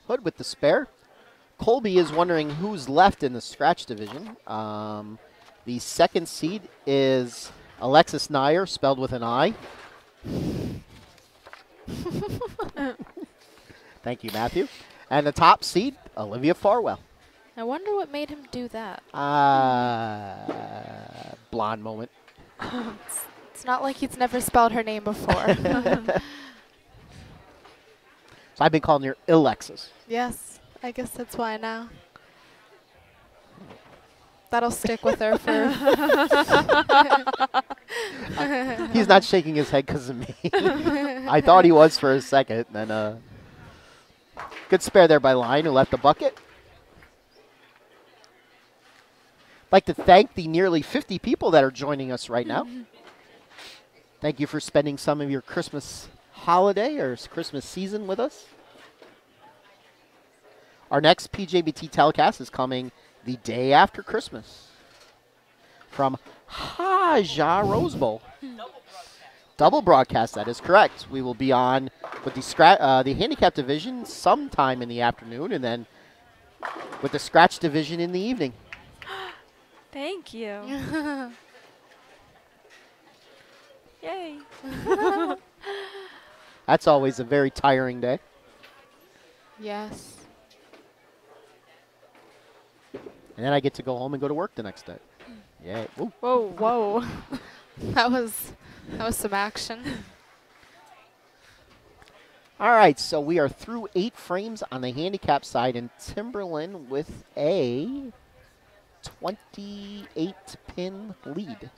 [SPEAKER 1] Hood with the spare. Colby is wondering who's left in the scratch division. The second seed is Alexis Nair, spelled with an I. Thank you, Matthew. And the top seed, Olivia Farwell.
[SPEAKER 5] I wonder what made him do that.
[SPEAKER 1] Blonde moment.
[SPEAKER 5] It's not like he's never spelled her name before.
[SPEAKER 1] So I've been calling her Alexis.
[SPEAKER 5] Yes, I guess that's why now. That'll stick with her for...
[SPEAKER 1] He's not shaking his head because of me. I thought he was for a second. Then good spare there by Lyon, who left the bucket. I'd like to thank the nearly 50 people that are joining us right now. Thank you for spending some of your Christmas holiday or Christmas season with us. Our next PJBT telecast is coming the day after Christmas from Haja Rose Bowl. Double broadcast, that is correct. We will be on with the handicap division sometime in the afternoon, and then with the scratch division in the evening.
[SPEAKER 6] Thank you. Yay.
[SPEAKER 1] That's always a very tiring day.
[SPEAKER 5] Yes.
[SPEAKER 1] And then I get to go home and go to work the next day. Yay. Ooh.
[SPEAKER 5] Whoa, whoa. that was some action.
[SPEAKER 1] All right, so we are through 8 frames on the handicap side, and Timberland with a 28-pin lead.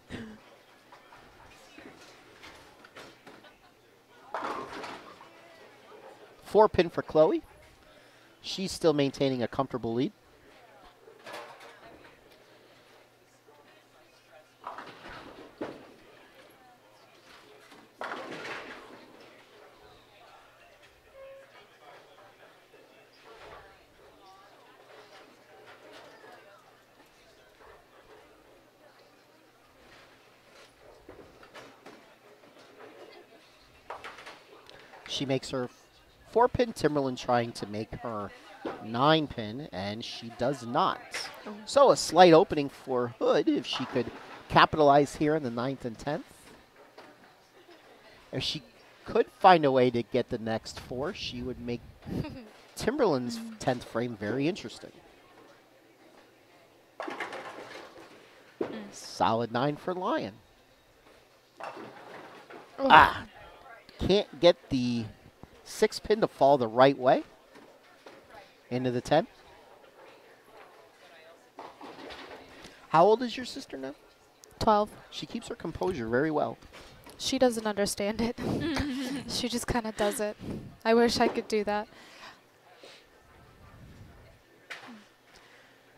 [SPEAKER 1] Four pin for Chloe. She's still maintaining a comfortable lead. She makes her 4-pin. Timberland trying to make her 9-pin, and she does not.
[SPEAKER 5] Oh.
[SPEAKER 1] So a slight opening for Hood if she could capitalize here in the 9th and 10th. If she could find a way to get the next 4, she would make Timberland's 10th frame very interesting. Solid 9 for Lyon.
[SPEAKER 5] Oh.
[SPEAKER 1] Can't get the 6-pin to fall the right way into the 10. How old is your sister now?
[SPEAKER 5] 12.
[SPEAKER 1] She keeps her composure very well.
[SPEAKER 5] She doesn't understand it. She just kind of does it. I wish I could do that.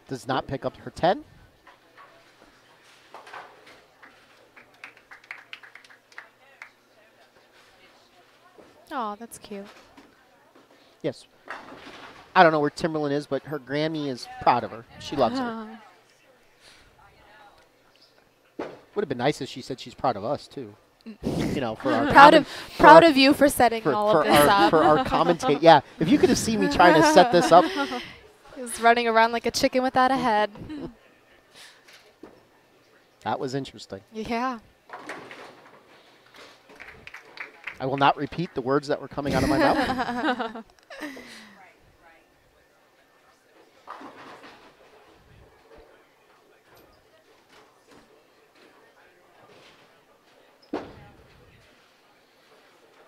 [SPEAKER 1] Does not pick up her 10.
[SPEAKER 5] Oh, that's cute.
[SPEAKER 1] Yes. I don't know where Timberland is, but her Grammy is proud of her. She loves her. Would have been nice if she said she's proud of us, too. You know, for our
[SPEAKER 5] proud of you for setting all of this up.
[SPEAKER 1] For our commentate. Yeah, if you could have seen me trying to set this up.
[SPEAKER 5] Was running around like a chicken without a head.
[SPEAKER 1] That was interesting.
[SPEAKER 5] Yeah.
[SPEAKER 1] I will not repeat the words that were coming out of my mouth.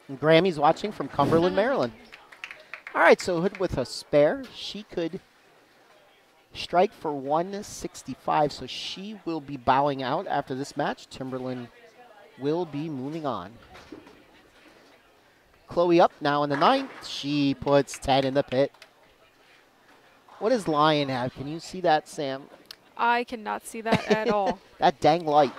[SPEAKER 1] And Grammy's watching from Cumberland, Maryland. All right, so Hood with a spare. She could strike for 165, so she will be bowing out after this match. Timberland will be moving on. Chloe up now in the ninth. She puts 10 in the pit. What does Lion have? Can you see that, Sam?
[SPEAKER 6] I cannot see that at all.
[SPEAKER 1] That dang light.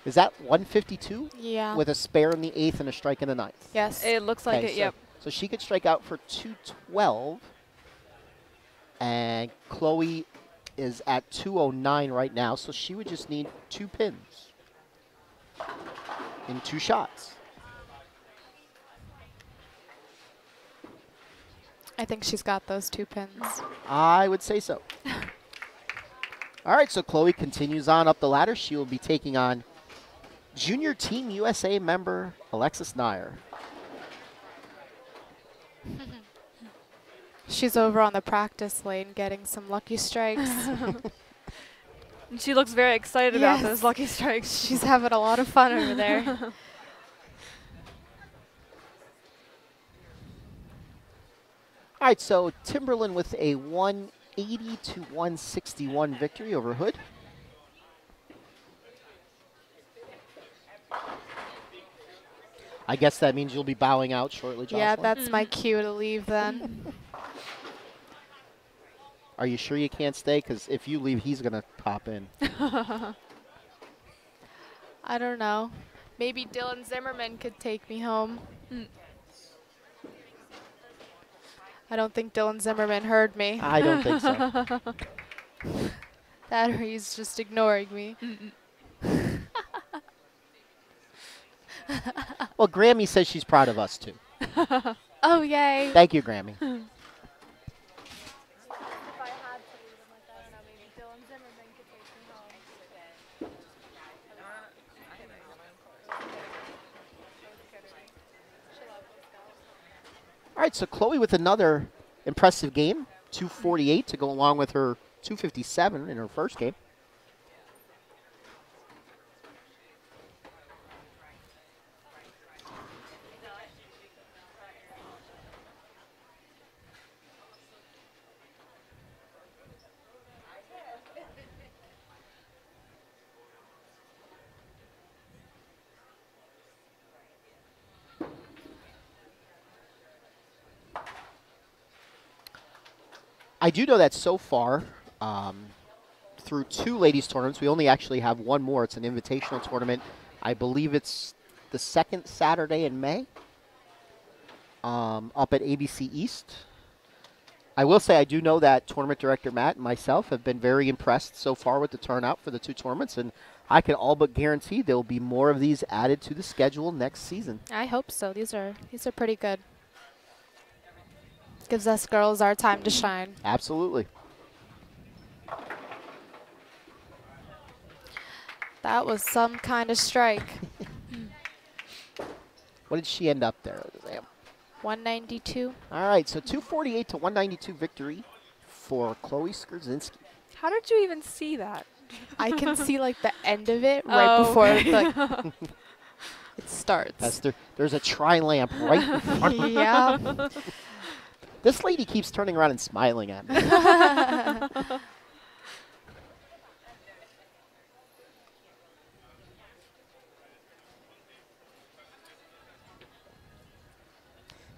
[SPEAKER 1] Is that 152?
[SPEAKER 5] Yeah.
[SPEAKER 1] With a spare in the eighth and a strike in the ninth.
[SPEAKER 5] Yes.
[SPEAKER 6] It looks like
[SPEAKER 1] Okay,
[SPEAKER 6] it, yep.
[SPEAKER 1] So she could strike out for 212. And Chloe is at 209 right now, so she would just need 2 pins in 2 shots.
[SPEAKER 5] I think she's got those 2 pins.
[SPEAKER 1] I would say so. All right, so Chloe continues on up the ladder. She will be taking on Junior Team USA member Alexis Nair.
[SPEAKER 5] She's over on the practice lane getting some lucky strikes.
[SPEAKER 6] And she looks very excited about
[SPEAKER 5] Yes.
[SPEAKER 6] those lucky strikes.
[SPEAKER 5] She's having a lot of fun over there.
[SPEAKER 1] All right, so Timberland with a 180 to 161 victory over Hood. I guess that means you'll be bowing out shortly, Jocelyn.
[SPEAKER 5] Yeah, that's my cue to leave then.
[SPEAKER 1] Are you sure you can't stay? Because if you leave, he's going to pop in.
[SPEAKER 5] I don't know. Maybe Dylan Zimmerman could take me home. I don't think Dylan Zimmerman heard me.
[SPEAKER 1] I don't think so.
[SPEAKER 5] That or he's just ignoring me.
[SPEAKER 1] Well, Grammy says she's proud of us, too.
[SPEAKER 5] Oh, yay.
[SPEAKER 1] Thank you, Grammy.
[SPEAKER 2] If I had to leave him, like, I don't know, maybe Dylan Zimmerman could take me home.
[SPEAKER 1] All right, so Chloe with another impressive game, 248 to go along with her 257 in her first game. I do know that so far, through 2 ladies tournaments, we only actually have one more. It's an invitational tournament. I believe it's the second Saturday in May up at ABC East. I will say I do know that tournament director Matt and myself have been very impressed so far with the turnout for the 2 tournaments, and I can all but guarantee there will be more of these added to the schedule next season.
[SPEAKER 5] I hope so. These are pretty good. Gives us girls our time to shine.
[SPEAKER 1] Absolutely.
[SPEAKER 5] That was some kind of strike.
[SPEAKER 1] What did she end up there, Sam?
[SPEAKER 5] 192.
[SPEAKER 1] All right, so 248 to 192 victory for Chloe Skurzinski.
[SPEAKER 6] How did you even see that?
[SPEAKER 5] I can see like the end of it right before like, it starts.
[SPEAKER 1] There's a tri-lamp right in front of her.
[SPEAKER 5] Yeah.
[SPEAKER 1] This lady keeps turning around and smiling at me.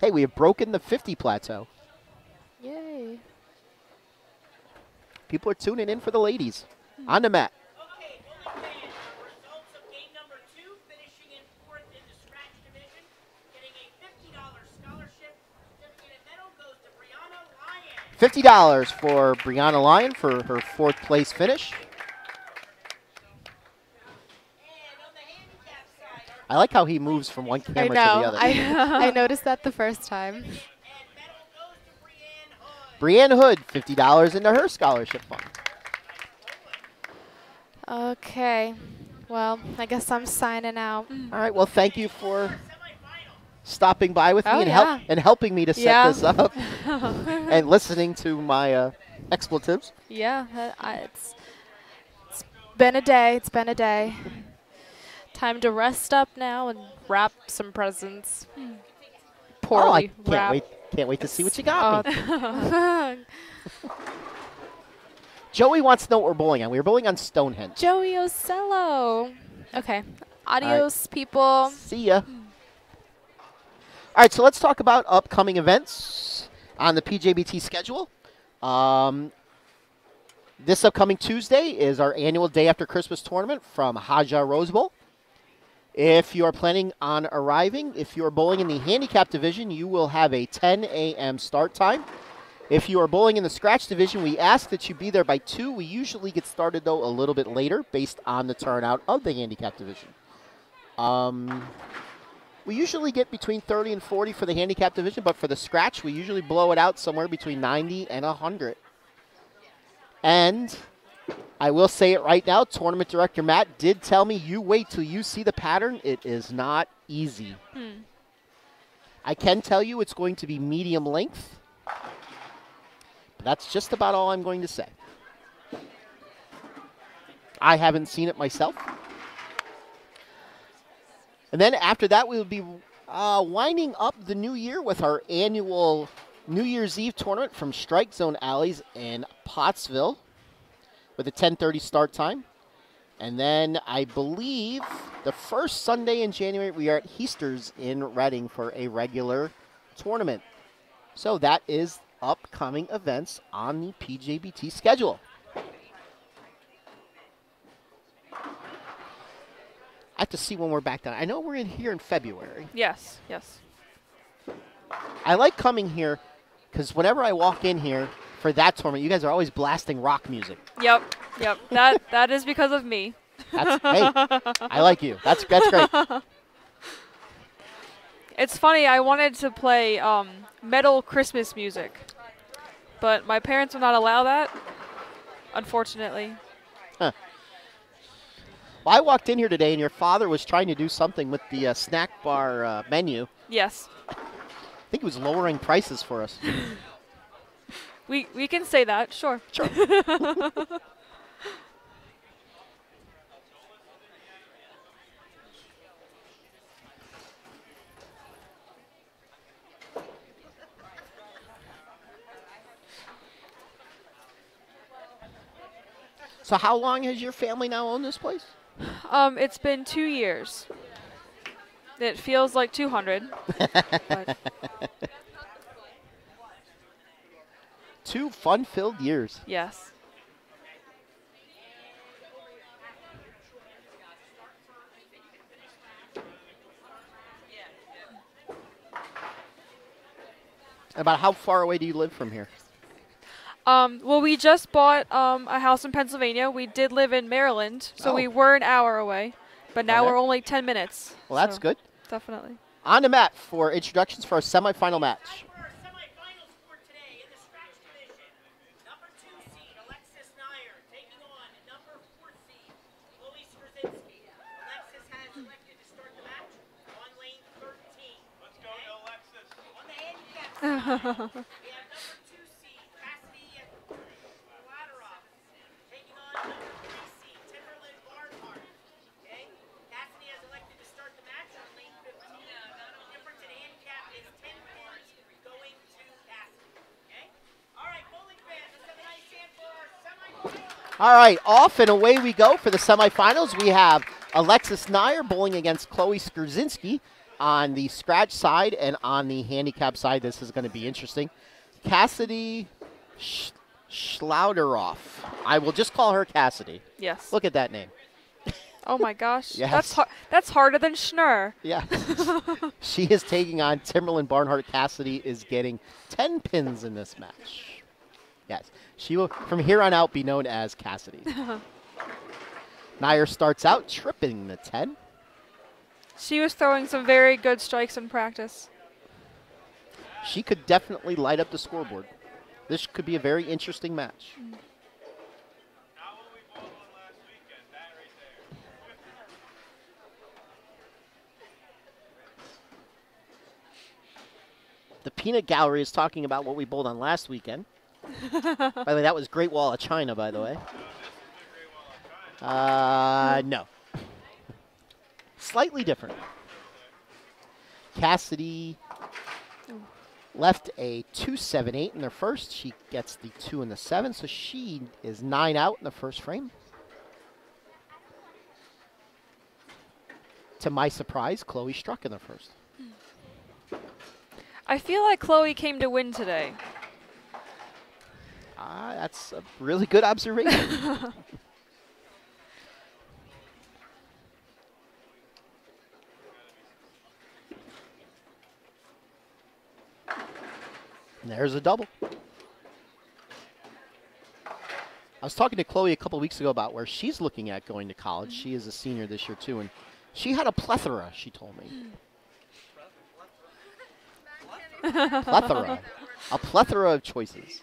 [SPEAKER 1] Hey, we have broken the 50 plateau.
[SPEAKER 5] Yay.
[SPEAKER 1] People are tuning in for the ladies. On the mat.
[SPEAKER 3] Okay, Bullet fans, results of game number 2, finishing in 4th in the scratch division, getting a $50 scholarship. Certificate medal goes to Brianna Lyon.
[SPEAKER 1] $50 for Brianna Lyon for her 4th place finish.
[SPEAKER 3] And on the handicap side, our
[SPEAKER 1] I like how he moves from one
[SPEAKER 5] I
[SPEAKER 1] camera to the
[SPEAKER 5] know.
[SPEAKER 1] other.
[SPEAKER 5] I noticed that the first time.
[SPEAKER 1] Brianne Hood, $50 into her scholarship fund.
[SPEAKER 5] Okay. Well, I guess I'm signing out.
[SPEAKER 1] All right. Well, thank you for stopping by with me
[SPEAKER 5] Oh,
[SPEAKER 1] and,
[SPEAKER 5] yeah.
[SPEAKER 1] helping me to set
[SPEAKER 5] Yeah.
[SPEAKER 1] this up and listening to my expletives.
[SPEAKER 5] Yeah, it's been a day. It's been a day. Time to rest up now and wrap some presents. Poorly
[SPEAKER 1] Oh, I
[SPEAKER 5] wrapped.
[SPEAKER 1] can't wait to see what you got me.
[SPEAKER 5] Oh.
[SPEAKER 1] Joey wants to know what we're bowling on. We were bowling on Stonehenge.
[SPEAKER 5] Joey Ocello. Okay. Adios, people.
[SPEAKER 1] See ya. All right, so let's talk about upcoming events on the PJBT schedule. This upcoming Tuesday is our annual Day After Christmas tournament from Haja Rose Bowl. If you are planning on arriving, if you are bowling in the handicap division, you will have a 10 a.m. start time. If you are bowling in the scratch division, we ask that you be there by 2. We usually get started, though, a little bit later based on the turnout of the handicap division. We usually get between 30 and 40 for the handicap division, but for the scratch, we usually blow it out somewhere between 90 and 100. And I will say it right now, Tournament Director Matt did tell me, you wait till you see the pattern. It is not easy. I can tell you it's going to be medium length. But that's just about all I'm going to say. I haven't seen it myself. And then after that, we will be winding up the new year with our annual New Year's Eve tournament from Strike Zone Alleys in Pottsville with a 10:30 start time. And then I believe the first Sunday in January, we are at Heaster's in Reading for a regular tournament. So that is upcoming events on the PJBT schedule. I have to see when we're back down. I know we're in here in February.
[SPEAKER 6] Yes, yes.
[SPEAKER 1] I like coming here because whenever I walk in here for that tournament, you guys are always blasting rock music.
[SPEAKER 6] Yep, yep. That is because of me.
[SPEAKER 1] Hey, I like you. That's great.
[SPEAKER 6] It's funny, I wanted to play metal Christmas music, but my parents would not allow that, unfortunately.
[SPEAKER 1] Huh. Well, I walked in here today, and your father was trying to do something with the snack bar menu.
[SPEAKER 6] Yes.
[SPEAKER 1] I think he was lowering prices for us.
[SPEAKER 6] We can say that, sure.
[SPEAKER 1] Sure. So how long has your family now owned this place?
[SPEAKER 6] It's been 2 years. It feels like 200. But
[SPEAKER 1] 2 fun-filled years.
[SPEAKER 6] yes.
[SPEAKER 1] About how far away do you live from here?
[SPEAKER 6] Well, we just bought a house in Pennsylvania. We did live in Maryland, so we were an hour away, but now
[SPEAKER 1] Okay.
[SPEAKER 6] we're only 10 minutes.
[SPEAKER 1] Well, that's
[SPEAKER 6] so
[SPEAKER 1] good.
[SPEAKER 6] Definitely.
[SPEAKER 1] On to Matt for introductions for our semifinal match.
[SPEAKER 3] For our semifinals for today in the scratch division, number 2 seed Alexis Nyer taking on number 4 seed Chloe Skrzinski. Alexis has elected to start the match on lane 13.
[SPEAKER 4] Let's go to Alexis.
[SPEAKER 3] On the handicap side, we have number 2 seed Cassidy Ladarov taking on number 3 seed Timberland Barnhart. Okay, Cassidy has elected to start the match on lane 15. Difference in handicap is 10 points going to Cassidy. Okay, all right, bowling fans, let's have a nice hand for our semifinals.
[SPEAKER 1] All right, off and away we go for the semifinals. We have Alexis Nyer bowling against Chloe Skrzinski on the scratch side, and on the handicap side, this is going to be interesting. Cassidy Schlauderoff. I will just call her Cassidy.
[SPEAKER 6] Yes.
[SPEAKER 1] Look at that name.
[SPEAKER 6] Oh my gosh.
[SPEAKER 1] Yes.
[SPEAKER 6] That's harder than Schnurr.
[SPEAKER 1] Yeah. She is taking on Timberland Barnhart. Cassidy is getting 10 pins in this match. Yes. She will, from here on out, be known as Cassidy. Nyer starts out tripping the 10.
[SPEAKER 6] She was throwing some very good strikes in practice.
[SPEAKER 1] She could definitely light up the scoreboard. This could be a very interesting match. The Peanut Gallery is talking about what we bowled on last weekend. By the way, that was Great Wall of China, by the way. No. Slightly different. Cassidy left a 2-7-8 in their first. She gets the 2 and the 7, so she is 9 out in the first frame. To my surprise, Chloe struck in the first.
[SPEAKER 6] I feel like Chloe came to win today.
[SPEAKER 1] That's a really good observation. And there's a double. I was talking to Chloe a couple weeks ago about where she's looking at going to college. She is a senior this year, too, and she had a plethora, she told me. Plethora. A plethora of choices.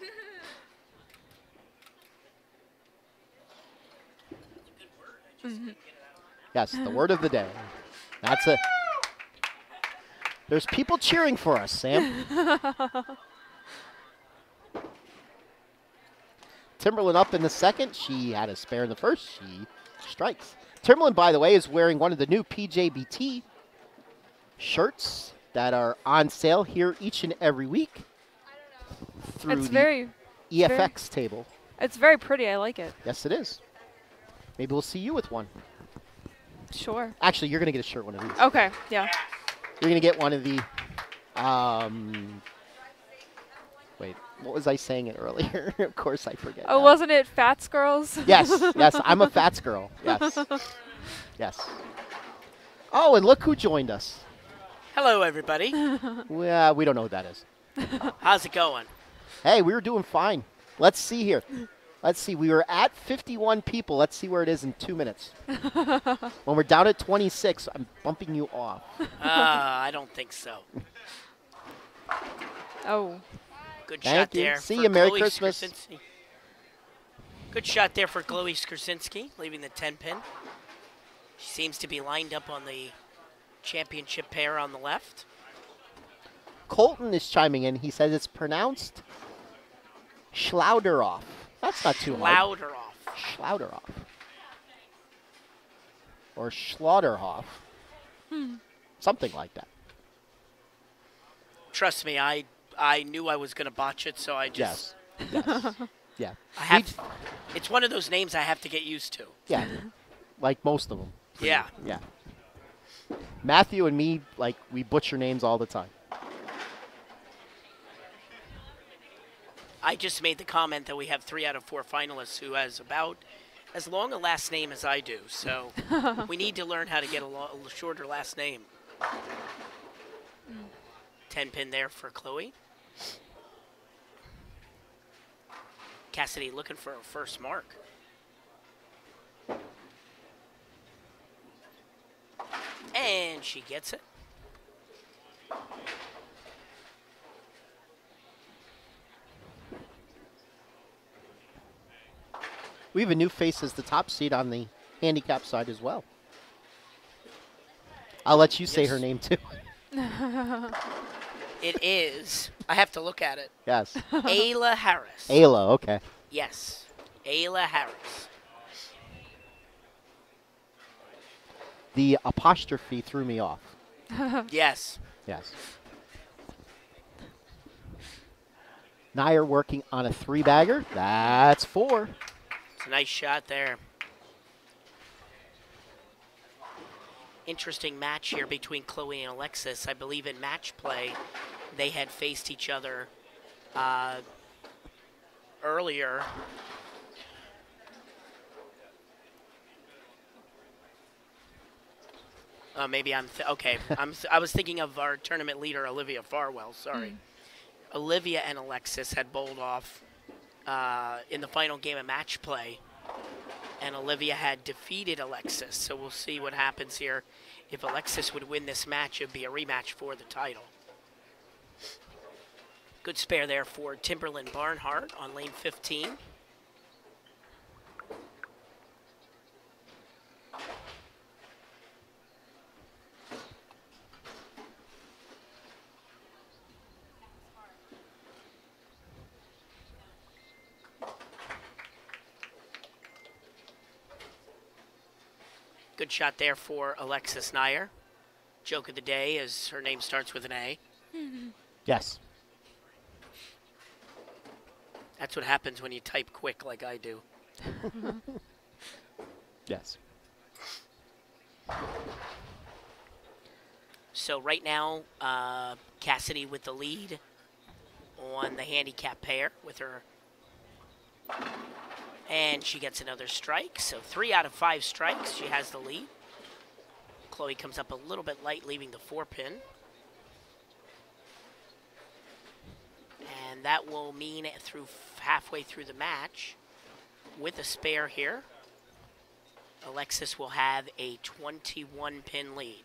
[SPEAKER 1] Yes, the word of the day. That's it. There's people cheering for us, Sam. Timberland up in the second. She had a spare in the first. She strikes. Timberland, by the way, is wearing one of the new PJBT shirts that are on sale here each and every week through
[SPEAKER 6] It's
[SPEAKER 1] the
[SPEAKER 6] very
[SPEAKER 1] EFX table.
[SPEAKER 6] It's very pretty. I like it.
[SPEAKER 1] Yes, it is. Maybe we'll see you with one.
[SPEAKER 6] Sure.
[SPEAKER 1] Actually, you're going to get a shirt one of these.
[SPEAKER 6] Okay. Yeah.
[SPEAKER 1] You're going to get one of the, wait, what was I saying it earlier? Of course I forget.
[SPEAKER 6] Oh,
[SPEAKER 1] now.
[SPEAKER 6] wasn't it Fats Girls?
[SPEAKER 1] Yes, yes, I'm a Fats girl. Yes, yes. Oh, and look who joined us.
[SPEAKER 7] Hello, everybody.
[SPEAKER 1] Well, we don't know what that is.
[SPEAKER 7] How's it going?
[SPEAKER 1] Hey, we were doing fine. Let's see here. Let's see. We were at 51 people. Let's see where it is in 2 minutes. When we're down at 26, I'm bumping you off.
[SPEAKER 7] I don't think so.
[SPEAKER 6] Oh.
[SPEAKER 7] Good
[SPEAKER 1] Thank
[SPEAKER 7] shot
[SPEAKER 1] you.
[SPEAKER 7] there.
[SPEAKER 1] See
[SPEAKER 7] for
[SPEAKER 1] you. Merry
[SPEAKER 7] Chloe
[SPEAKER 1] Christmas.
[SPEAKER 7] Skrzyncki. Good shot there for Chloe Skrzyncki, leaving the 10 pin. She seems to be lined up on the championship pair on the left.
[SPEAKER 1] Colton is chiming in. He says it's pronounced Schlauderoff. That's not too hard.
[SPEAKER 7] Louder off.
[SPEAKER 1] Schlauderoff. Or Schlauderhoff. Something like that.
[SPEAKER 7] Trust me, I knew I was going to botch it, so I just...
[SPEAKER 1] Yes. Yes. Yeah.
[SPEAKER 7] I have. It's one of those names I have to get used to.
[SPEAKER 1] Yeah. Like most of them.
[SPEAKER 7] Yeah.
[SPEAKER 1] Yeah. Matthew and me, like, we butcher names all the time.
[SPEAKER 7] I just made the comment that we have 3 out of 4 finalists who has about as long a last name as I do. So we need to learn how to get a shorter last name. 10 pin there for Chloe. Cassidy looking for her first mark. And she gets it.
[SPEAKER 1] We have a new face as the top seed on the handicap side as well. I'll let you say
[SPEAKER 7] Yes.
[SPEAKER 1] her name too.
[SPEAKER 7] It is. I have to look at it.
[SPEAKER 1] Yes.
[SPEAKER 7] Ayla Harris.
[SPEAKER 1] Ayla, okay.
[SPEAKER 7] Yes. Ayla Harris.
[SPEAKER 1] The apostrophe threw me off.
[SPEAKER 7] Yes.
[SPEAKER 1] Yes. Nair working on a 3-bagger. That's 4.
[SPEAKER 7] It's a nice shot there. Interesting match here between Chloe and Alexis. I believe in match play, they had faced each other earlier. Maybe I'm okay. I was thinking of our tournament leader, Olivia Farwell. Sorry. Olivia and Alexis had bowled off in the final game of match play, and Olivia had defeated Alexis. So we'll see what happens here. If Alexis would win this match, it would be a rematch for the title. Good spare there for Timberland Barnhart on lane 15. Good shot there for Alexis Nair. Joke of the day is her name starts with an A.
[SPEAKER 1] Yes.
[SPEAKER 7] That's what happens when you type quick like I do.
[SPEAKER 1] Yes.
[SPEAKER 7] So right now, Cassidy with the lead on the handicap pair with her. And she gets another strike. So 3 out of 5 strikes, she has the lead. Chloe comes up a little bit light, leaving the 4-pin. And that will mean through halfway through the match, with a spare here, Alexis will have a 21-pin lead.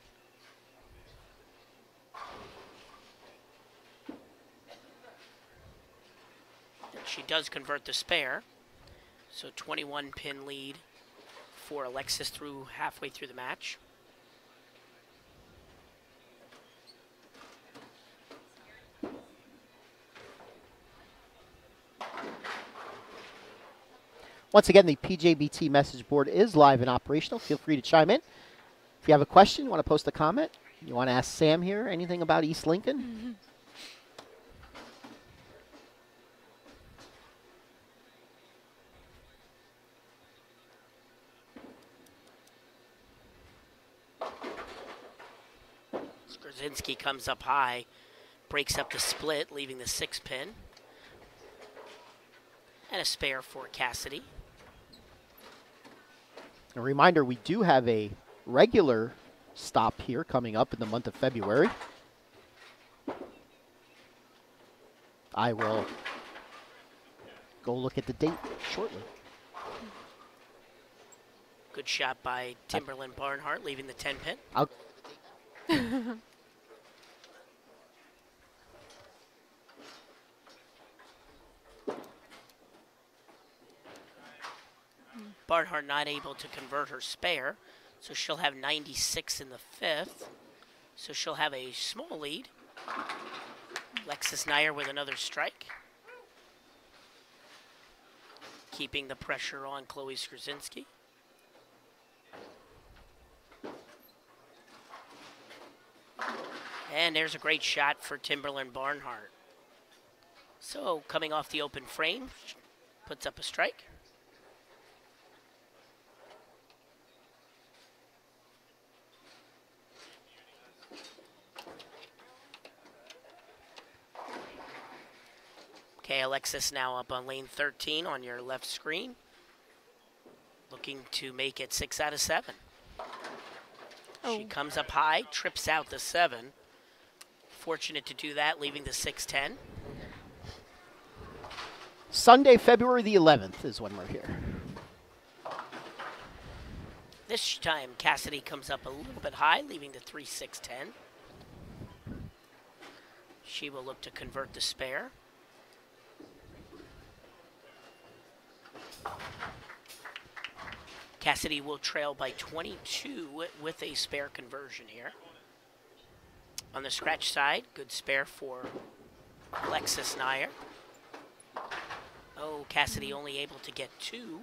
[SPEAKER 7] And she does convert the spare, so 21-pin lead for Alexis through halfway through the match.
[SPEAKER 1] Once again, the PJBT message board is live and operational. Feel free to chime in. If you have a question, you want to post a comment, you want to ask Sam here anything about East Lincoln.
[SPEAKER 7] Skrzyncki comes up high, breaks up the split, leaving the 6-pin. And a spare for Cassidy.
[SPEAKER 1] A reminder, we do have a regular stop here coming up in the month of February. I will go look at the date shortly.
[SPEAKER 7] Good shot by Timberland Barnhart, leaving the 10-pin. Barnhart not able to convert her spare, so she'll have 96 in the 5th. So she'll have a small lead. Alexis Nair with another strike. Keeping the pressure on Chloe Skrzyncki. And there's a great shot for Timberland Barnhart. So coming off the open frame, puts up a strike. Okay, Alexis now up on lane 13 on your left screen. Looking to make it 6 out of 7. She comes up high, trips out the 7. Fortunate to do that, leaving the 6-10.
[SPEAKER 1] Sunday, February the 11th is when we're here.
[SPEAKER 7] This time, Cassidy comes up a little bit high, leaving the 3-6-10. She will look to convert the spare. Cassidy will trail by 22 with a spare conversion here. On the scratch side, good spare for Alexis Nair. Oh, Cassidy only able to get 2.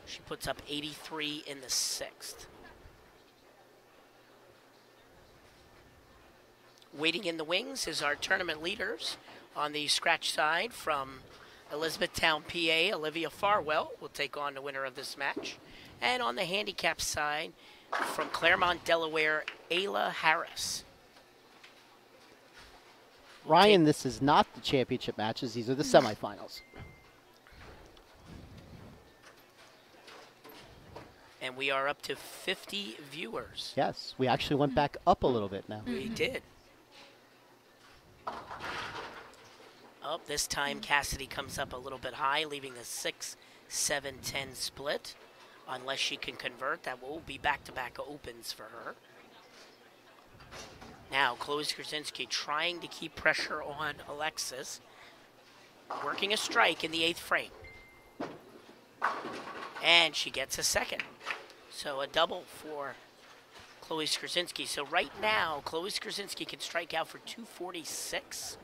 [SPEAKER 7] She puts up 83 in the 6th. Waiting in the wings is our tournament leaders. On the scratch side from Elizabethtown, PA, Olivia Farwell will take on the winner of this match. And on the handicap side, from Claremont, Delaware, Ayla Harris.
[SPEAKER 1] Ryan, this is not the championship matches. These are the semifinals.
[SPEAKER 7] And we are up to 50 viewers.
[SPEAKER 1] Yes, we actually went back up a little bit now.
[SPEAKER 7] We did. Oh, this time Cassidy comes up a little bit high, leaving the 6-7-10 split. unless she can convert. That will be back-to-back opens for her. Now, Chloe Skrzyncki trying to keep pressure on Alexis, working a strike in the 8th frame. And she gets a second. So a double for Chloe Skrzyncki. So right now, Chloe Skrzyncki can strike out for 246.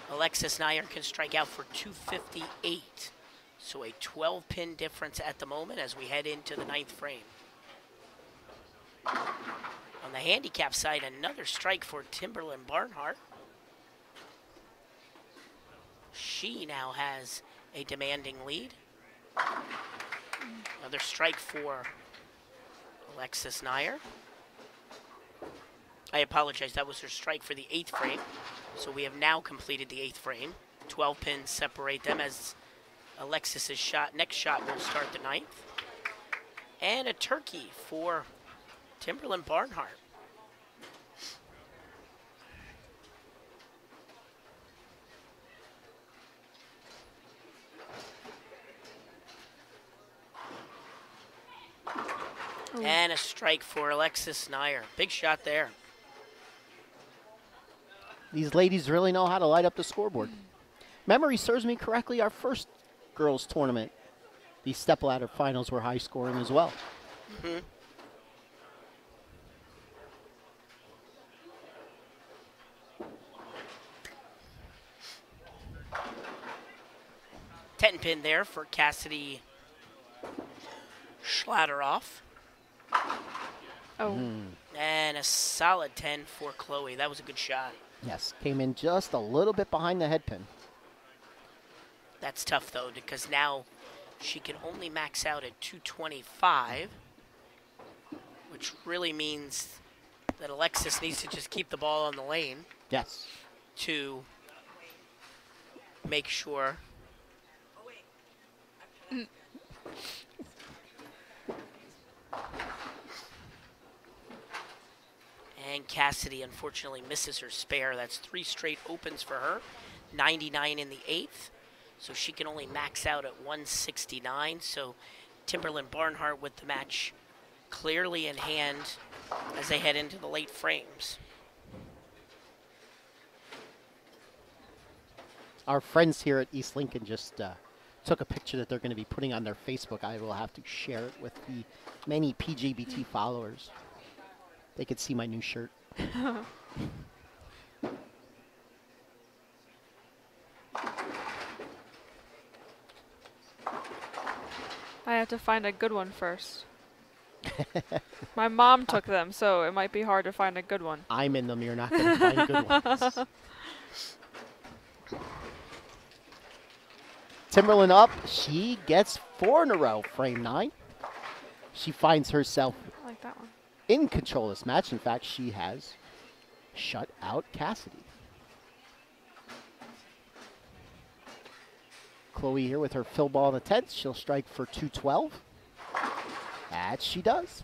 [SPEAKER 7] Alexis Nair can strike out for 258. So a 12-pin difference at the moment as we head into the 9th frame. On the handicap side, another strike for Timberland Barnhart. She now has a demanding lead. Another strike for Alexis Nair. I apologize, that was her strike for the 8th frame. So we have now completed the 8th frame. 12 pins separate them as Alexis's next shot will start the 9th. And a turkey for Timberland Barnhart. And a strike for Alexis Nair. Big shot there.
[SPEAKER 1] These ladies really know how to light up the scoreboard. Memory serves me correctly, our first girls tournament, these stepladder finals were high scoring as well.
[SPEAKER 7] Mm-hmm. Ten pin there for Cassidy Schladeroff.
[SPEAKER 6] Oh.
[SPEAKER 7] And a solid 10 for Chloe. That was a good shot.
[SPEAKER 1] Yes, came in just a little bit behind the head pin.
[SPEAKER 7] That's tough, though, because now she can only max out at 225, which really means that Alexis needs to just keep the ball on the lane.
[SPEAKER 1] Yes.
[SPEAKER 7] To make sure. And Cassidy unfortunately misses her spare. That's 3 straight opens for her. 99 in the 8th. So she can only max out at 169. So Timberland Barnhart with the match clearly in hand as they head into the late frames.
[SPEAKER 1] Our friends here at East Lincoln just took a picture that they're going to be putting on their Facebook. I will have to share it with the many PJBT followers. They could see my new shirt.
[SPEAKER 6] I have to find a good one first. My mom took them, so it might be hard to find a good one.
[SPEAKER 1] I'm in them. You're not going to find good ones. Timberland up. She gets 4 in a row, frame 9. She finds herself
[SPEAKER 6] I like that one.
[SPEAKER 1] in control of this match. In fact, she has shut out Cassidy. Chloe here with her fill ball in the 10th. She'll strike for 212. That she does.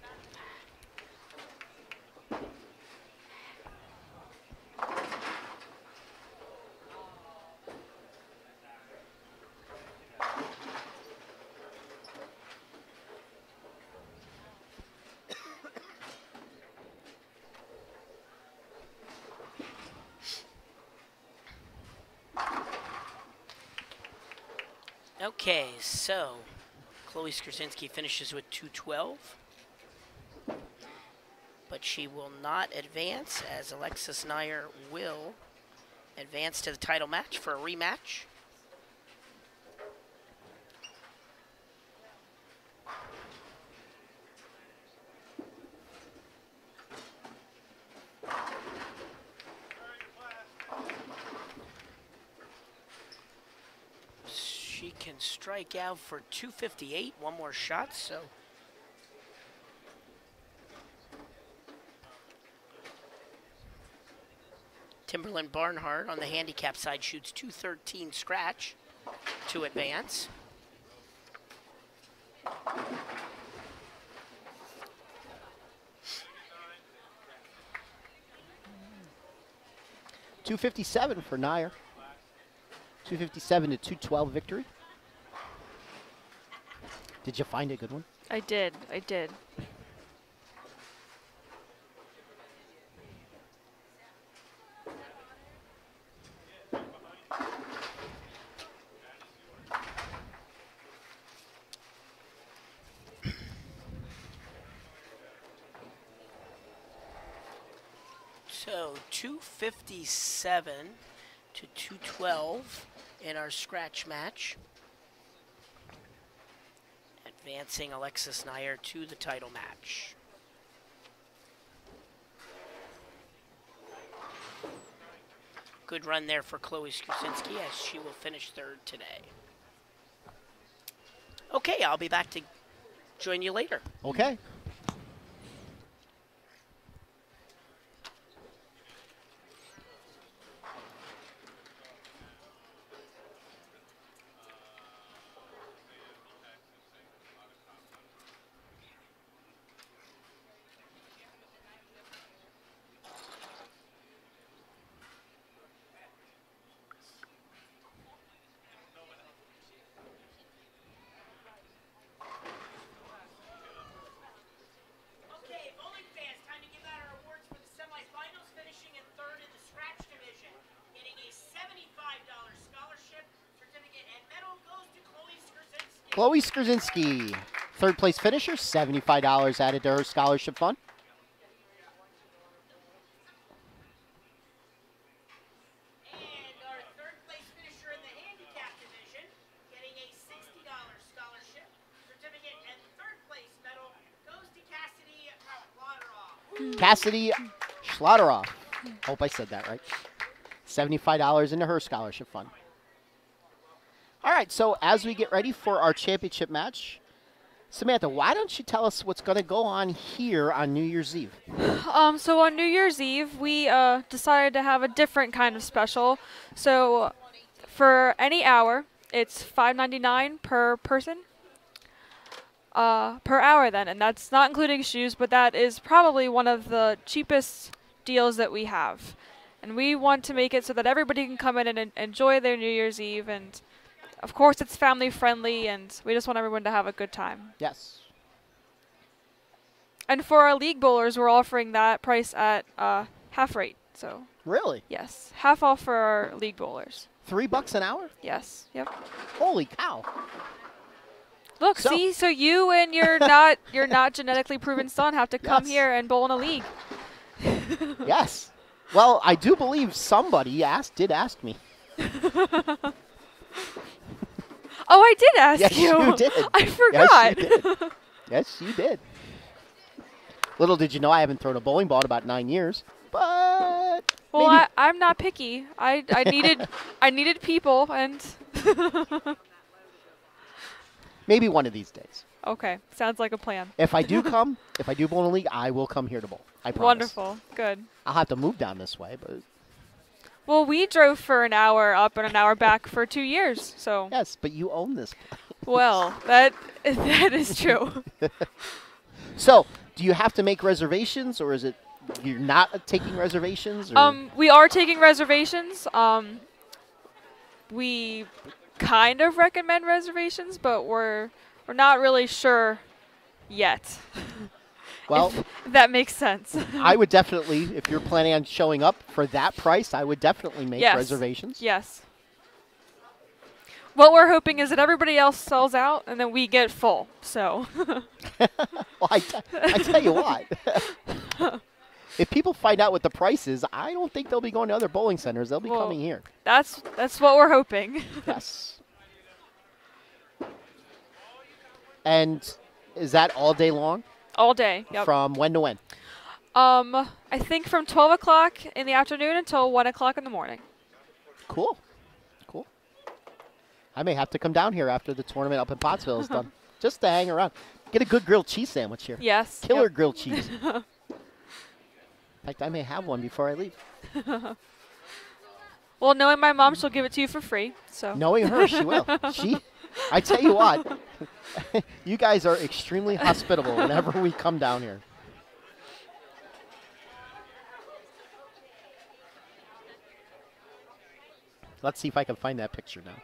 [SPEAKER 7] Okay, so Chloe Skrzyncki finishes with 212. But she will not advance, as Alexis Nair will advance to the title match for a rematch. She can strike out for 258, one more shot, so Timberland Barnhart on the handicap side shoots 213 scratch to advance.
[SPEAKER 1] .257 for Nair. 257 to 212 victory. Did you find a good one?
[SPEAKER 6] I did. I did.
[SPEAKER 7] So 257 to 212 in our scratch match. Advancing Alexis Nair to the title match. Good run there for Chloe Skusinski as she will finish third today. Okay, I'll be back to join you later.
[SPEAKER 1] Okay.
[SPEAKER 3] Okay, bowling fans, time to give out our awards for the semifinals. Finishing in third in the scratch division, getting a $75 scholarship certificate and medal goes to Chloe Skrzinski.
[SPEAKER 1] Chloe Skrzinski, third place finisher, $75 added to her scholarship fund.
[SPEAKER 3] And our third place finisher in the handicap division, getting a $60 scholarship certificate and third place medal goes to Cassidy Lauderoff.
[SPEAKER 1] Cassidy Schlotteroff. Hope I said that right. $75 into her scholarship fund. All right, so as we get ready for our championship match, Samantha, why don't you tell us what's going to go on here on New Year's Eve?
[SPEAKER 6] So on New Year's Eve, we decided to have a different kind of special. So for any hour, it's $5.99 per person per hour then, and that's not including shoes, but that is probably one of the cheapest deals that we have. And we want to make it so that everybody can come in and enjoy their New Year's Eve, and of course it's family friendly, and we just want everyone to have a good time.
[SPEAKER 1] Yes.
[SPEAKER 6] And for our league bowlers, we're offering that price at half rate. So
[SPEAKER 1] Really?
[SPEAKER 6] yes, half off for our league bowlers.
[SPEAKER 1] $3 an hour?
[SPEAKER 6] Yes. Yep.
[SPEAKER 1] Holy cow.
[SPEAKER 6] Look,
[SPEAKER 1] So-
[SPEAKER 6] see, so you and your not genetically proven son have to come
[SPEAKER 1] Yes.
[SPEAKER 6] here and bowl in a league.
[SPEAKER 1] Yes. Well, I do believe somebody did ask me.
[SPEAKER 6] Oh, I did ask
[SPEAKER 1] Yes,
[SPEAKER 6] you.
[SPEAKER 1] you did.
[SPEAKER 6] I forgot.
[SPEAKER 1] Yes, you did. Yes, you did. Little did you know I haven't thrown a bowling ball in about 9 years. But
[SPEAKER 6] Well,
[SPEAKER 1] maybe,
[SPEAKER 6] I'm not picky. I needed people, and
[SPEAKER 1] maybe one of these days.
[SPEAKER 6] okay, sounds like a plan.
[SPEAKER 1] If I do bowl in a league, I will come here to bowl. I promise.
[SPEAKER 6] Wonderful, good.
[SPEAKER 1] I'll have to move down this way, but
[SPEAKER 6] Well, we drove for an hour up and an hour back for 2 years, so
[SPEAKER 1] yes, but you own this.
[SPEAKER 6] well, that is true.
[SPEAKER 1] So, do you have to make reservations, or is it you're not taking reservations? Or?
[SPEAKER 6] We are taking reservations. We kind of recommend reservations, but we're not really sure yet.
[SPEAKER 1] Well,
[SPEAKER 6] if that makes sense.
[SPEAKER 1] I would definitely, if you're planning on showing up for that price, I would definitely make
[SPEAKER 6] Yes.
[SPEAKER 1] reservations.
[SPEAKER 6] Yes. What we're hoping is that everybody else sells out and then we get full. So
[SPEAKER 1] Well, I tell you what. If people find out what the price is, I don't think they'll be going to other bowling centers. They'll be
[SPEAKER 6] Well,
[SPEAKER 1] coming here.
[SPEAKER 6] that's what we're hoping.
[SPEAKER 1] Yes. And is that all day long?
[SPEAKER 6] All day. Yep.
[SPEAKER 1] From when to when?
[SPEAKER 6] I think from 12 o'clock in the afternoon until 1 o'clock in the morning.
[SPEAKER 1] Cool. Cool. I may have to come down here after the tournament up in Pottsville is done, just to hang around. Get a good grilled cheese sandwich here.
[SPEAKER 6] Yes.
[SPEAKER 1] Killer
[SPEAKER 6] yep.
[SPEAKER 1] grilled cheese. In fact, I may have one before I leave.
[SPEAKER 6] Well, knowing my mom, she'll give it to you for free. So
[SPEAKER 1] Knowing her, she will. I tell you what, you guys are extremely hospitable whenever we come down here. Let's see if I can find that picture now.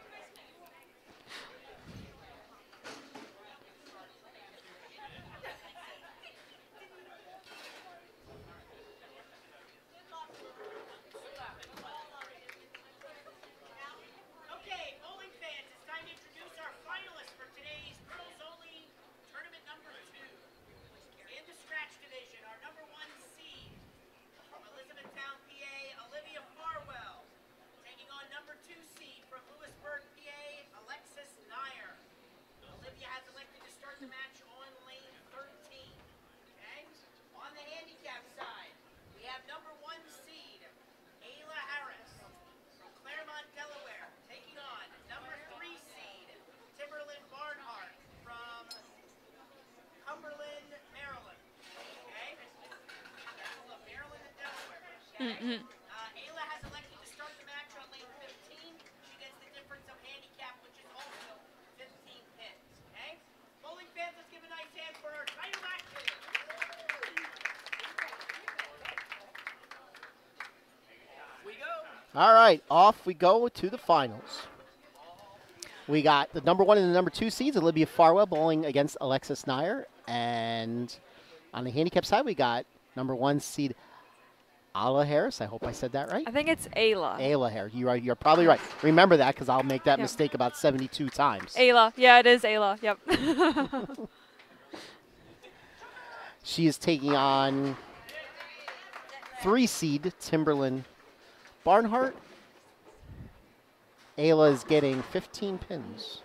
[SPEAKER 3] Ayla has elected to start the match on lane 15. She gets the difference of handicap, which is also 15 pins. Okay? Bowling fans, let's give a nice hand for our title matches. We go.
[SPEAKER 1] All right, off we go to the finals. We got the number 1 and the number 2 seeds, Olivia Farwell bowling against Alexis Nyer. And on the handicap side, we got number 1 seed Ala Harris. I hope I said that right.
[SPEAKER 6] I think it's Ayla.
[SPEAKER 1] Ayla Harris. You're probably right. Remember that because I'll make that mistake about 72 times.
[SPEAKER 6] Ayla. Yeah, it is Ayla. Yep.
[SPEAKER 1] She is taking on 3 seed Timberland Barnhart. Ayla is getting 15 pins.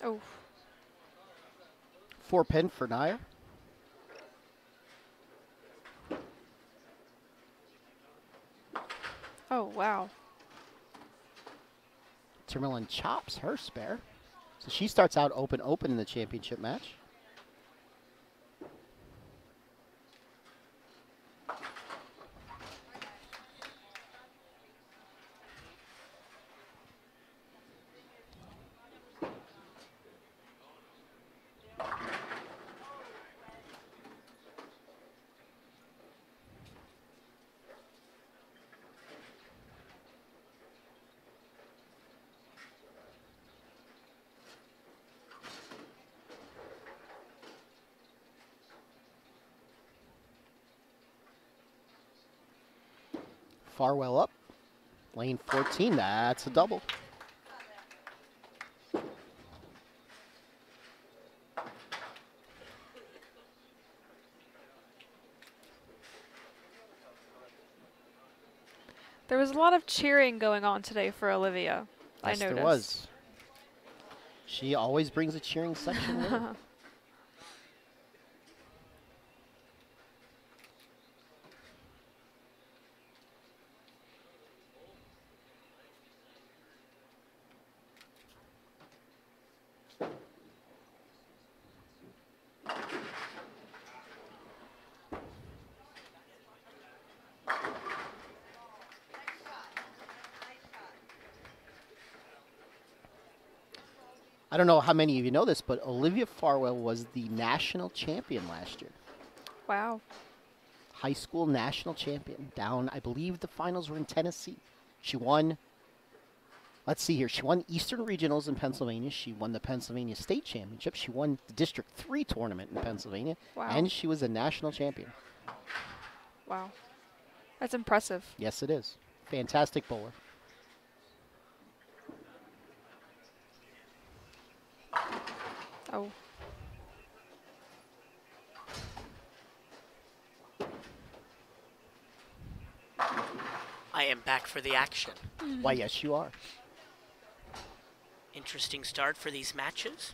[SPEAKER 6] Oh.
[SPEAKER 1] 4 pin for Nyer.
[SPEAKER 6] Oh, wow.
[SPEAKER 1] Timberland chops her spare. So she starts out open in the championship match. Farwell up. Lane 14, that's a double.
[SPEAKER 6] There was a lot of cheering going on today for Olivia.
[SPEAKER 1] Yes,
[SPEAKER 6] I noticed.
[SPEAKER 1] there was. She always brings a cheering section with her. I don't know how many of you know this, but Olivia Farwell was the national champion last year.
[SPEAKER 6] Wow.
[SPEAKER 1] High school national champion. Down, I believe the finals were in Tennessee. She won, let's see here, she won Eastern Regionals in Pennsylvania. She won the Pennsylvania State Championship. She won the District 3 tournament in Pennsylvania.
[SPEAKER 6] Wow.
[SPEAKER 1] And she was a national champion.
[SPEAKER 6] Wow. That's impressive.
[SPEAKER 1] Yes, it is. Fantastic bowler.
[SPEAKER 6] Oh.
[SPEAKER 7] I am back for the action.
[SPEAKER 1] Why, yes, you are.
[SPEAKER 7] Interesting start for these matches.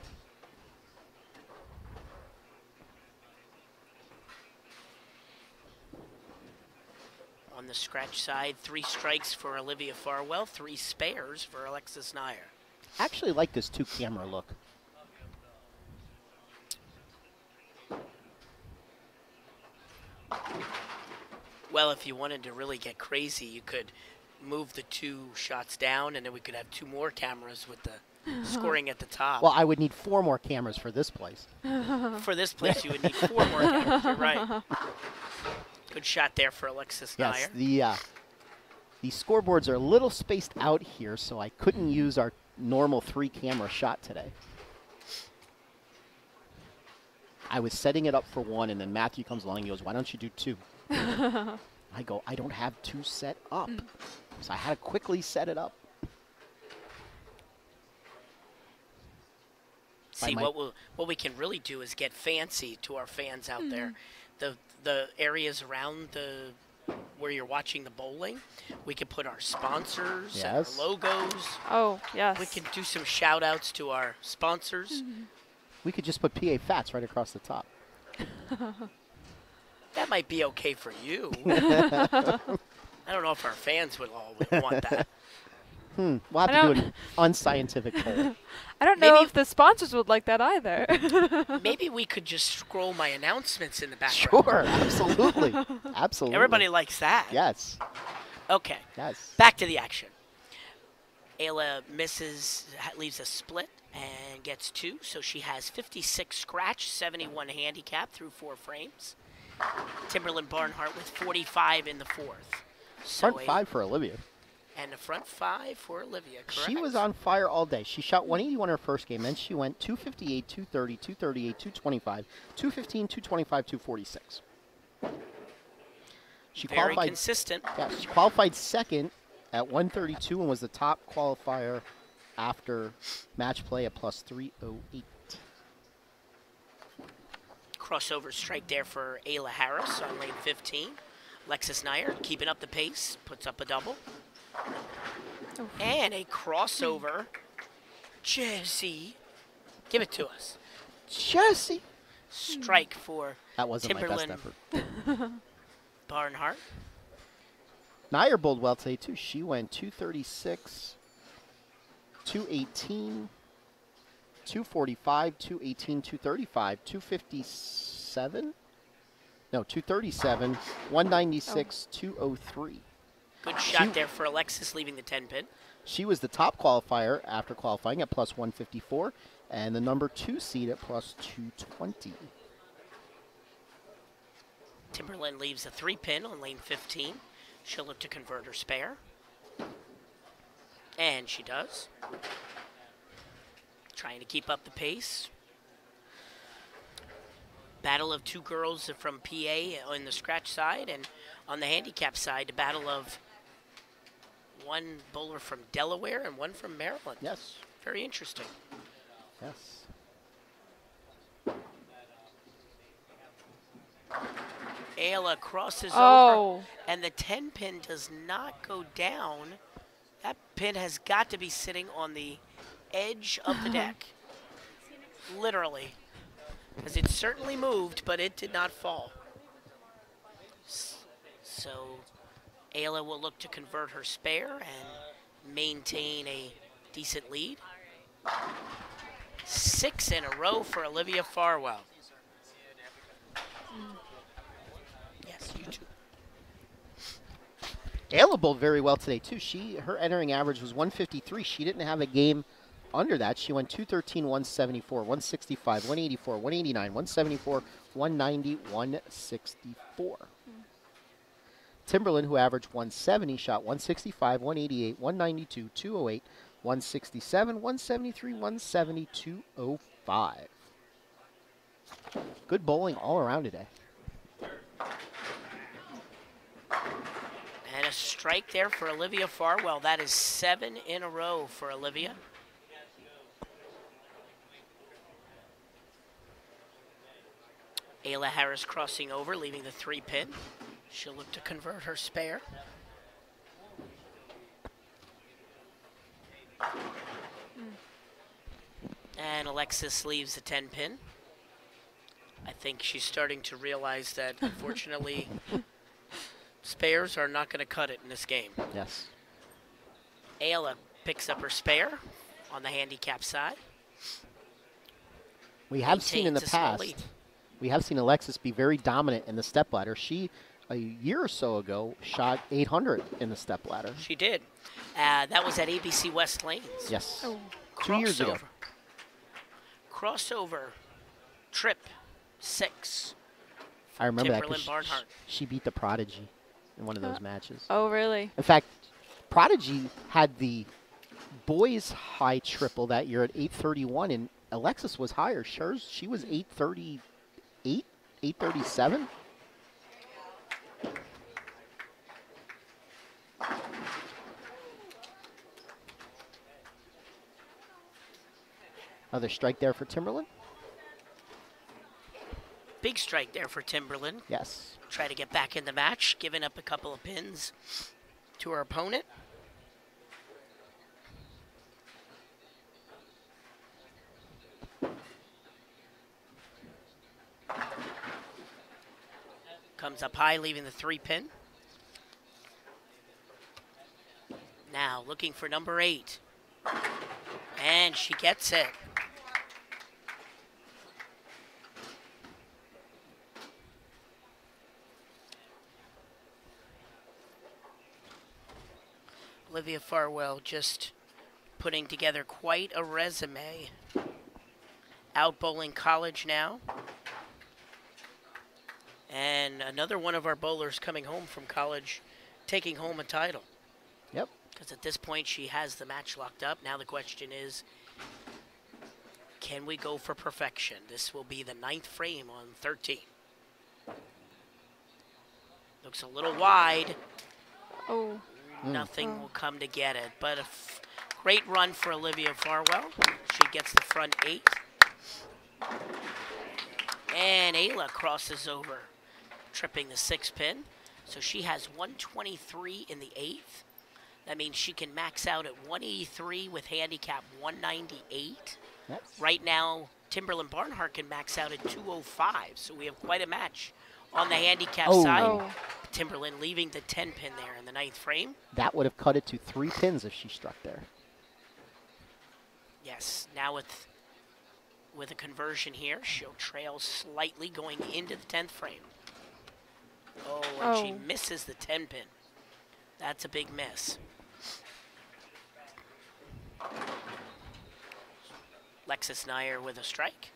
[SPEAKER 7] On the scratch side, 3 strikes for Olivia Farwell, 3 spares for Alexis Nyer.
[SPEAKER 1] I actually like this 2-camera look.
[SPEAKER 7] Well, if you wanted to really get crazy, you could move the 2 shots down, and then we could have 2 more cameras with the scoring at the top.
[SPEAKER 1] Well, I would need 4 more cameras for this place.
[SPEAKER 7] For this place, you would need 4 more cameras. You're right. Good shot there for Alexis
[SPEAKER 1] Yes,
[SPEAKER 7] Nyer.
[SPEAKER 1] the scoreboards are a little spaced out here, so I couldn't use our normal 3-camera shot today. I was setting it up for 1, and then Matthew comes along and goes, "Why don't you do 2?" I go, "I don't have 2 set up." So I had to quickly set it up.
[SPEAKER 7] See, what we can really do is get fancy to our fans out there. The areas around where you're watching the bowling, we can put our sponsors and our logos.
[SPEAKER 6] Oh, yes.
[SPEAKER 7] We can do some shout outs to our sponsors.
[SPEAKER 1] We could just put PA Fats right across the top.
[SPEAKER 7] That might be okay for you. I don't know if our fans would all want that.
[SPEAKER 1] We'll have to do an unscientific poll.
[SPEAKER 6] I don't know if the sponsors would like that either.
[SPEAKER 7] Maybe we could just scroll my announcements in the background.
[SPEAKER 1] Sure, absolutely. Absolutely.
[SPEAKER 7] Everybody likes that.
[SPEAKER 1] Yes.
[SPEAKER 7] Okay.
[SPEAKER 1] Yes.
[SPEAKER 7] Back to the action. Ayla leaves a split and gets 2, so she has 56 scratch, 71 handicap through 4 frames. Timberland Barnhart with 45 in the 4th. So
[SPEAKER 1] Front 5 for Olivia.
[SPEAKER 7] And the front 5 for Olivia, correct?
[SPEAKER 1] She was on fire all day. She shot 181 her first game, then she went 258, 230, 238, 225, 215, 225, 246. She
[SPEAKER 7] Very
[SPEAKER 1] qualified
[SPEAKER 7] consistent.
[SPEAKER 1] Yeah, she qualified second at 132 and was the top qualifier after match play at plus 308.
[SPEAKER 7] Crossover strike there for Ayla Harris on lane 15. Alexis Nyer keeping up the pace, puts up a double. And a crossover. Jesse, give it to us.
[SPEAKER 1] Jesse.
[SPEAKER 7] Strike for
[SPEAKER 1] that wasn't
[SPEAKER 7] Timberland
[SPEAKER 1] my best effort.
[SPEAKER 7] Barnhart.
[SPEAKER 1] Nyer bowled well today, too. She went 236, 218, 245, 218, 235, 257. No, 237, 196, 203.
[SPEAKER 7] Good shot there for Alexis leaving the 10-pin.
[SPEAKER 1] She was the top qualifier after qualifying at plus 154 and the number 2 seed at plus 220.
[SPEAKER 7] Timberland leaves a 3-pin on lane 15. She'll look to convert her spare. And she does. Trying to keep up the pace. Battle of 2 girls from PA on the scratch side, and on the handicap side, a battle of 1 bowler from Delaware and 1 from Maryland.
[SPEAKER 1] Yes.
[SPEAKER 7] Very interesting.
[SPEAKER 1] Yes.
[SPEAKER 7] Ayla crosses over, and the 10-pin does not go down. That pin has got to be sitting on the edge of the deck. Literally. Because it certainly moved, but it did not fall. So Ayla will look to convert her spare and maintain a decent lead. 6 in a row for Olivia Farwell. Yes, you too.
[SPEAKER 1] Ayla bowled very well today, too. Her entering average was 153. She didn't have a game under that. She went 213, 174, 165, 184, 189, 174, 190, 164. Timberland, who averaged 170, shot 165, 188, 192, 208, 167, 173, 170, 205. Good bowling all around today.
[SPEAKER 7] And a strike there for Olivia Farwell. That is 7 in a row for Olivia. Ayla Harris crossing over, leaving the 3-pin. She'll look to convert her spare. And Alexis leaves the 10-pin. I think she's starting to realize that, unfortunately, spares are not going to cut it in this game.
[SPEAKER 1] Yes.
[SPEAKER 7] Ayla picks up her spare on the handicap side.
[SPEAKER 1] We have seen in the past, we have seen Alexis be very dominant in the stepladder. She, a year or so ago, shot 800 in the stepladder.
[SPEAKER 7] She did. That was at ABC West Lanes.
[SPEAKER 1] Yes.
[SPEAKER 7] Of
[SPEAKER 1] 2 years ago.
[SPEAKER 7] Crossover trip 6.
[SPEAKER 1] I remember that
[SPEAKER 7] Timberland
[SPEAKER 1] because
[SPEAKER 7] Barnhart.
[SPEAKER 1] she beat the Prodigy in one of those matches.
[SPEAKER 6] Oh, really?
[SPEAKER 1] In fact, Prodigy had the boys high triple that year at 831, and Alexis was higher. She was 838, 837. Another strike there for Timberland.
[SPEAKER 7] Big strike there for Timberland.
[SPEAKER 1] Yes.
[SPEAKER 7] Try to get back in the match, giving up a couple of pins to her opponent. Comes up high, leaving the 3-pin. Now looking for number 8. And she gets it. Olivia Farwell just putting together quite a resume. Out bowling college now. And another one of our bowlers coming home from college, taking home a title.
[SPEAKER 1] Yep.
[SPEAKER 7] Because at this point, she has the match locked up. Now the question is, can we go for perfection? This will be the 9th frame on 13. Looks a little wide.
[SPEAKER 6] Oh.
[SPEAKER 7] Nothing will come to get it. But a great run for Olivia Farwell. She gets the front 8. And Ayla crosses over, tripping the 6-pin. So she has 123 in the 8th. That means she can max out at 183 with handicap 198.
[SPEAKER 1] Yes.
[SPEAKER 7] Right now, Timberland Barnhart can max out at 205. So we have quite a match on the handicap side.
[SPEAKER 6] Oh.
[SPEAKER 7] Timberland leaving the 10-pin there in the 9th frame.
[SPEAKER 1] That would have cut it to 3 pins if she struck there.
[SPEAKER 7] Yes, now with a conversion here, she'll trail slightly going into the 10th frame. Oh, and she misses the 10-pin. That's a big miss. Lexus Nair with a strike.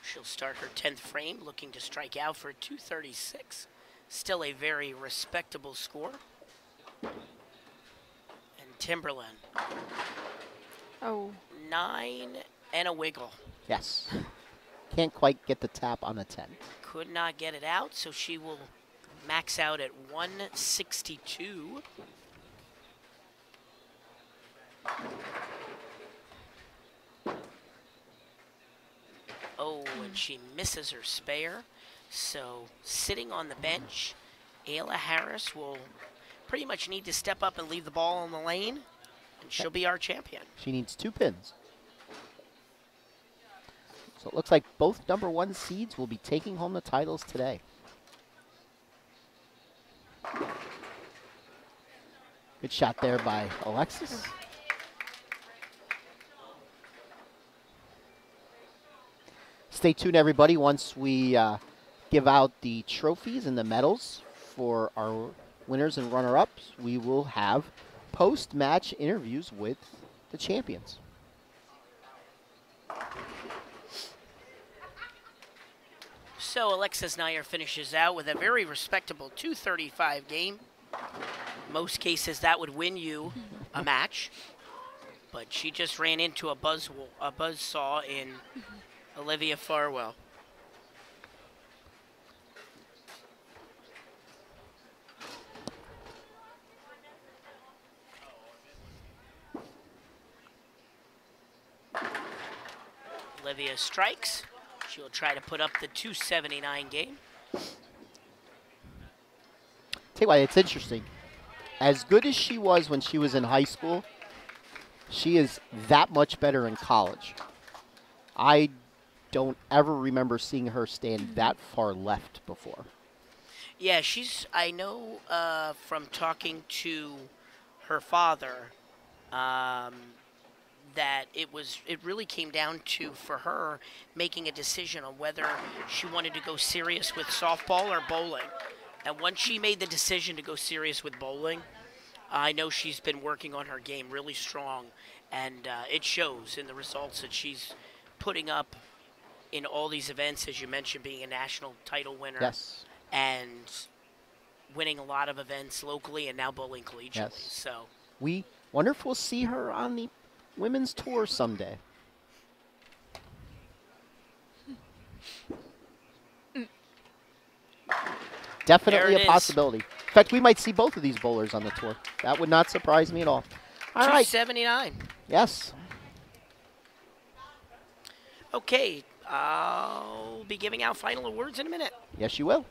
[SPEAKER 7] She'll start her 10th frame, looking to strike out for 236. Still a very respectable score. And Timberland.
[SPEAKER 6] Oh.
[SPEAKER 7] 9 and a wiggle.
[SPEAKER 1] Yes. Can't quite get the tap on the 10.
[SPEAKER 7] Could not get it out, so she will max out at 162. Oh, and she misses her spare. So sitting on the bench, Ayla Harris will pretty much need to step up and leave the ball on the lane, and she'll be our champion.
[SPEAKER 1] She needs 2 pins. So it looks like both number 1 seeds will be taking home the titles today. Good shot there by Alexis. Stay tuned, everybody. Once we give out the trophies and the medals for our winners and runner-ups, we will have post-match interviews with the champions.
[SPEAKER 7] So Alexis Nair finishes out with a very respectable 235 game. Most cases that would win you a match, but she just ran into a buzzsaw in Olivia Farwell. Olivia strikes. She'll try to put up the 279 game.
[SPEAKER 1] Tell you what, it's interesting. As good as she was when she was in high school, she is that much better in college. I don't ever remember seeing her stand that far left before.
[SPEAKER 7] Yeah, I know from talking to her father, that it really came down to, for her, making a decision on whether she wanted to go serious with softball or bowling. And once she made the decision to go serious with bowling, I know she's been working on her game really strong. and it shows in the results that she's putting up in all these events, as you mentioned, being a national title winner.
[SPEAKER 1] Yes.
[SPEAKER 7] And winning a lot of events locally and now bowling collegiately.
[SPEAKER 1] Yes.
[SPEAKER 7] So
[SPEAKER 1] We wonder if we'll see her on the women's tour someday. Definitely a possibility. In fact, we might see both of these bowlers on the tour. That would not surprise me at all. All right.
[SPEAKER 7] 279.
[SPEAKER 1] Yes.
[SPEAKER 7] Okay, I'll be giving out final awards in a minute.
[SPEAKER 1] Yes, you will.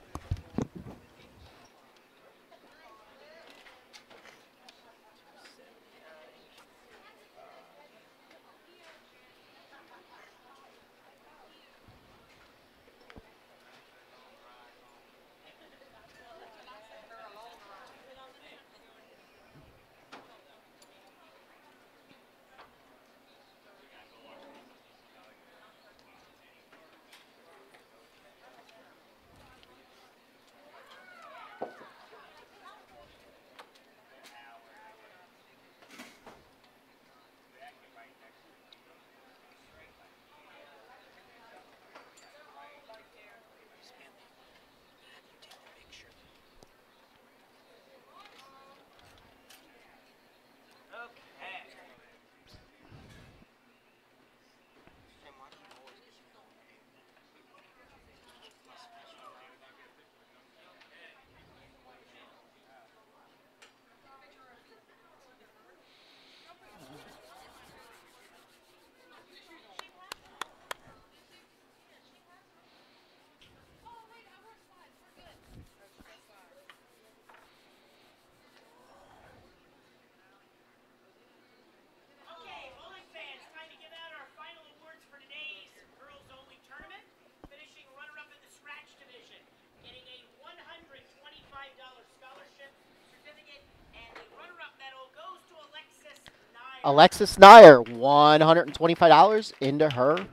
[SPEAKER 1] Alexis Nyer, $125 into her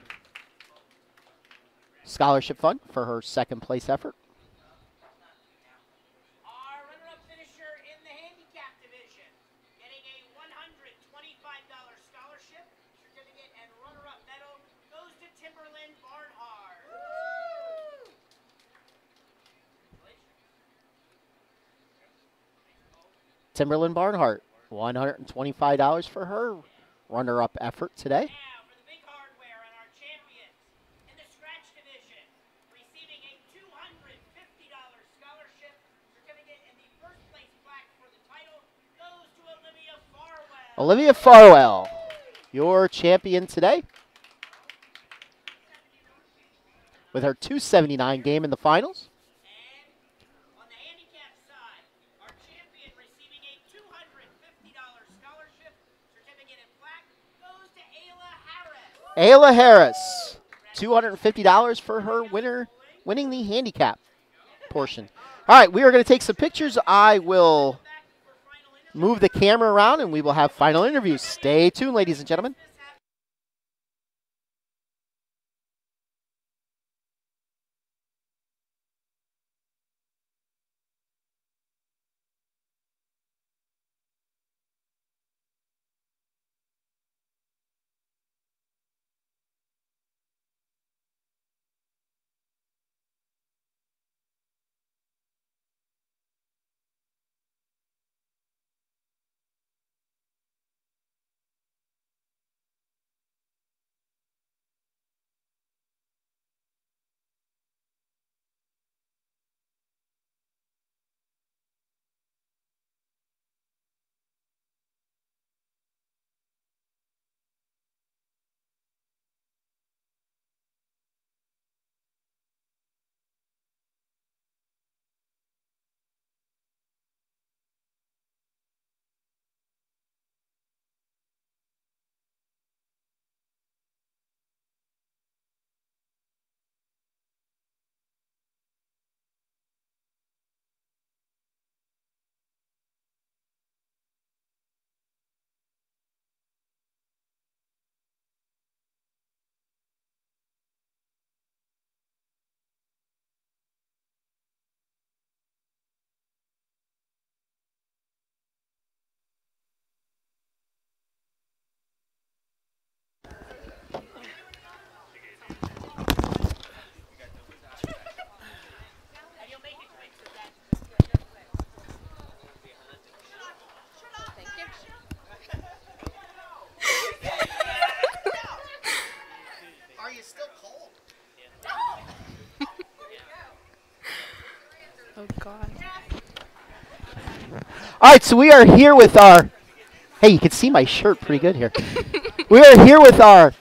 [SPEAKER 1] scholarship fund for her second place effort.
[SPEAKER 3] Our runner-up finisher in the handicap division, getting a $125 scholarship certificate and runner-up medal, goes to Timberland Barnhart.
[SPEAKER 1] Timberland Barnhart, $125 for her runner-up effort today.
[SPEAKER 3] Now for the big hardware and our champions in the scratch division, receiving a $250 scholarship certificate and the first place plaque for the title goes to Olivia Farwell.
[SPEAKER 1] Olivia Farwell, your champion today, with her 279 game in the finals.
[SPEAKER 3] And on the handicap side, our champion receiving a $250 scholarship certificate and plaque goes to Ayla Harris.
[SPEAKER 1] Ayla Harris, $250 for her winning the handicap portion. All right, we are going to take some pictures. I will move the camera around and we will have final interviews. Stay tuned, ladies and gentlemen. Are you still cold?
[SPEAKER 5] Oh God.
[SPEAKER 1] All right, so we are here with our. Hey, you can see my shirt pretty good here. We are here with our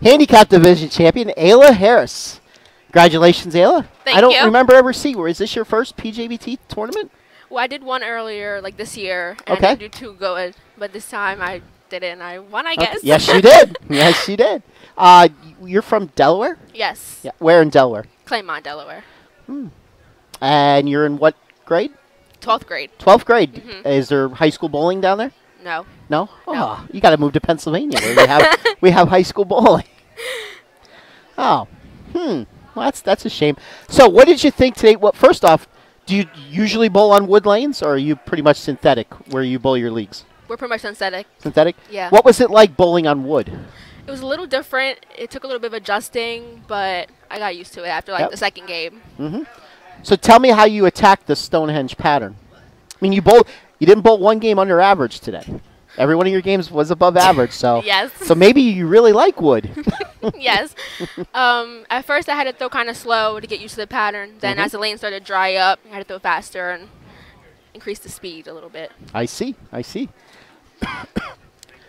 [SPEAKER 1] handicap division champion, Ayla Harris. Congratulations, Ayla.
[SPEAKER 8] Thank
[SPEAKER 1] I don't
[SPEAKER 8] you.
[SPEAKER 1] remember ever seeing. Is this your first PJBT tournament?
[SPEAKER 8] Well, I did one earlier, like this year, and
[SPEAKER 1] Okay.
[SPEAKER 8] I didn't do too good. But this time I didn't. I won, I
[SPEAKER 1] Okay.
[SPEAKER 8] guess.
[SPEAKER 1] Yes, you did. Yes, you did. You're from Delaware?
[SPEAKER 8] Yes.
[SPEAKER 1] Yeah. Where in Delaware?
[SPEAKER 8] Claymont, Delaware.
[SPEAKER 1] And you're in what grade?
[SPEAKER 8] 12th grade.
[SPEAKER 1] 12th grade.
[SPEAKER 8] Mhm.
[SPEAKER 1] Is there high school bowling down there?
[SPEAKER 8] No.
[SPEAKER 1] No? Oh, you got to move to Pennsylvania where we have high school bowling. Oh. Well, that's a shame. So, what did you think today? Well, first off, do you usually bowl on wood lanes, or are you pretty much synthetic where you bowl your leagues?
[SPEAKER 8] We're pretty much synthetic.
[SPEAKER 1] Synthetic?
[SPEAKER 8] Yeah.
[SPEAKER 1] What was it like bowling on wood?
[SPEAKER 8] It was a little different. It took a little bit of adjusting, but I got used to it after like
[SPEAKER 1] Yep.
[SPEAKER 8] the second game.
[SPEAKER 1] So, tell me how you attacked the Stonehenge pattern. I mean, you didn't bowl one game under average today. Every one of your games was above average, so
[SPEAKER 8] Yes.
[SPEAKER 1] So maybe you really like wood.
[SPEAKER 8] Yes. At first, I had to throw kind of slow to get used to the pattern. Then, as the lane started to dry up, I had to throw faster and increase the speed a little bit.
[SPEAKER 1] I see.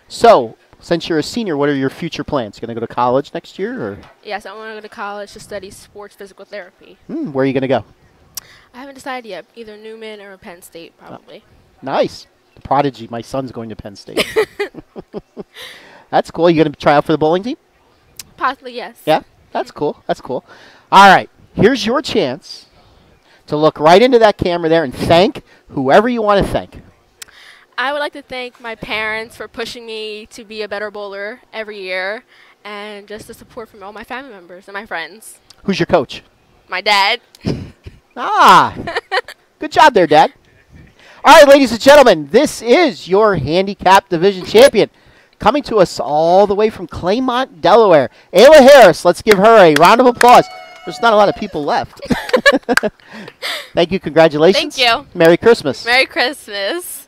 [SPEAKER 1] So, since you're a senior, what are your future plans? Going to go to college next year, or
[SPEAKER 8] Yes, I want to go to college to study sports physical therapy.
[SPEAKER 1] where are you going to go?
[SPEAKER 8] I haven't decided yet. Either Newman or Penn State, probably.
[SPEAKER 1] Nice. The Prodigy. My son's going to Penn State. That's cool. You going to try out for the bowling team?
[SPEAKER 8] Possibly, yes.
[SPEAKER 1] Yeah, that's cool. That's cool. All right. Here's your chance to look right into that camera there and thank whoever you want to thank.
[SPEAKER 8] I would like to thank my parents for pushing me to be a better bowler every year, and just the support from all my family members and my friends.
[SPEAKER 1] Who's your coach?
[SPEAKER 8] My dad.
[SPEAKER 1] Good job there, Dad. All right, ladies and gentlemen, this is your handicap division champion. Coming to us all the way from Claymont, Delaware, Ayla Harris. Let's give her a round of applause. There's not a lot of people left. Thank you. Congratulations.
[SPEAKER 8] Thank you.
[SPEAKER 1] Merry Christmas.
[SPEAKER 8] Merry Christmas.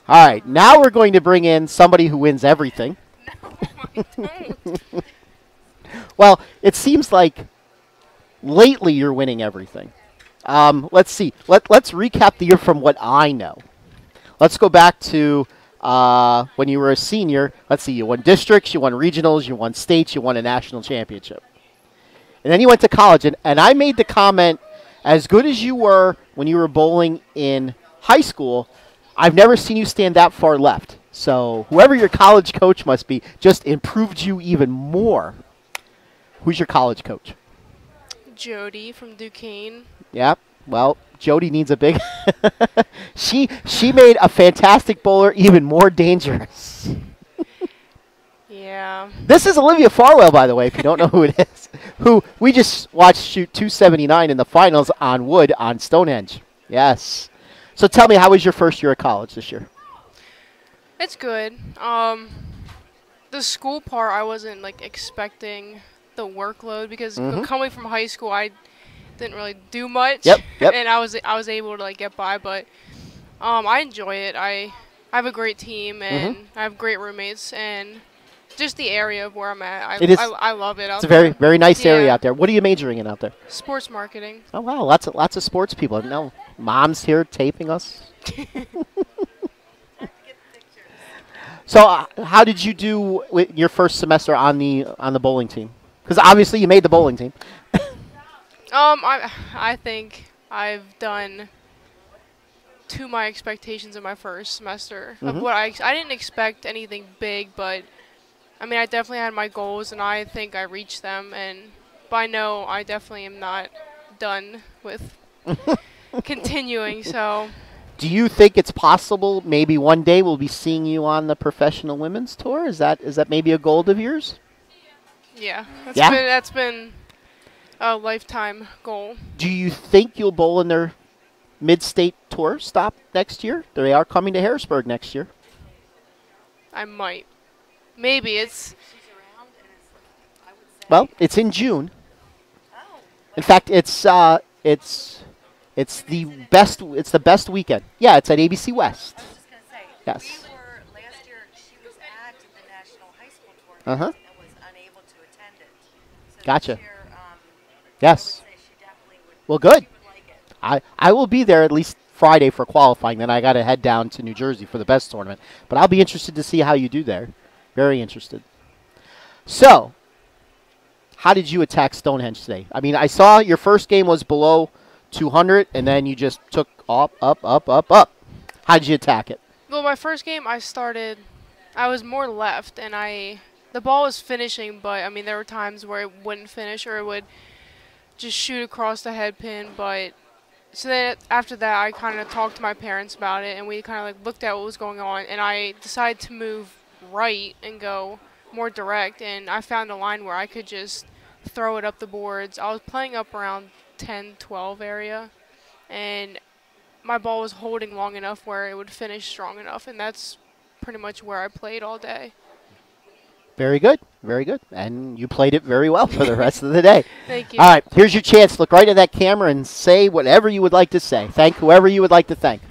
[SPEAKER 1] All right, now we're going to bring in somebody who wins everything. Well, it seems like lately you're winning everything. Let's see. Let's recap the year from what I know. Let's go back to when you were a senior. Let's see. You won districts, you won regionals, you won states, you won a national championship. And then you went to college. And I made the comment, as good as you were when you were bowling in high school, I've never seen you stand that far left. So whoever your college coach must be just improved you even more. Who's your college coach?
[SPEAKER 5] Jody from Duquesne.
[SPEAKER 1] Yeah. Well, Jody needs a big. She made a fantastic bowler even more dangerous.
[SPEAKER 5] Yeah.
[SPEAKER 1] This is Olivia Farwell, by the way, if you don't know who it is, who we just watched shoot 279 in the finals on wood on Stonehenge. Yes. So tell me, how was your first year at college this year?
[SPEAKER 5] It's good. The school part, I wasn't like expecting the workload because coming from high school, I didn't really do much.
[SPEAKER 1] Yep.
[SPEAKER 5] And I was able to like get by, but I enjoy it. I have a great team and I have great roommates and just the area of where I'm at. I love it.
[SPEAKER 1] It's a very, very nice area
[SPEAKER 5] Yeah.
[SPEAKER 1] out there. What are you majoring in out there?
[SPEAKER 5] Sports marketing.
[SPEAKER 1] Oh, wow. Lots of sports people. No, mom's here taping us. So, how did you do with your first semester on the bowling team? Because obviously you made the bowling team.
[SPEAKER 5] I think I've done to my expectations in my first semester of what I didn't expect anything big, but I mean I definitely had my goals and I think I reached them, and by no I definitely am not done with continuing. So.
[SPEAKER 1] Do you think it's possible maybe one day we'll be seeing you on the professional women's tour? Is that maybe a goal of yours?
[SPEAKER 5] Yeah,
[SPEAKER 1] Yeah?
[SPEAKER 5] That's been a lifetime goal.
[SPEAKER 1] Do you think you'll bowl in their mid-state tour stop next year? They are coming to Harrisburg next year.
[SPEAKER 5] I might. Maybe it's.
[SPEAKER 1] Well, it's in June. In fact, it's It's the best. It's the best weekend. Yeah, it's at ABC West.
[SPEAKER 9] I was just going to say,
[SPEAKER 1] Yes.
[SPEAKER 9] we were, last year, she was at the National High School Tournament
[SPEAKER 1] Uh-huh.
[SPEAKER 9] and was unable to attend it. So
[SPEAKER 1] Gotcha.
[SPEAKER 9] this year,
[SPEAKER 1] Yes.
[SPEAKER 9] I would say she definitely would,
[SPEAKER 1] Well, good.
[SPEAKER 9] she would like it.
[SPEAKER 1] I will be there at least Friday for qualifying. Then I got to head down to New Jersey for the best tournament. But I'll be interested to see how you do there. Very interested. So, how did you attack Stonehenge today? I mean, I saw your first game was below 200, and then you just took up, up, up, up, up. How did you attack it?
[SPEAKER 5] Well, my first game, I was more left, and the ball was finishing, but I mean, there were times where it wouldn't finish or it would just shoot across the head pin. But so then after that, I kind of talked to my parents about it, and we kind of like looked at what was going on, and I decided to move right and go more direct, and I found a line where I could just throw it up the boards. I was playing up around 10, 12 area, and my ball was holding long enough where it would finish strong enough, and that's pretty much where I played all day.
[SPEAKER 1] Very good. Very good. And you played it very well for the rest of the day.
[SPEAKER 5] Thank you.
[SPEAKER 1] All right, here's your chance. Look right at that camera and say whatever you would like to say. Thank whoever you would like to thank.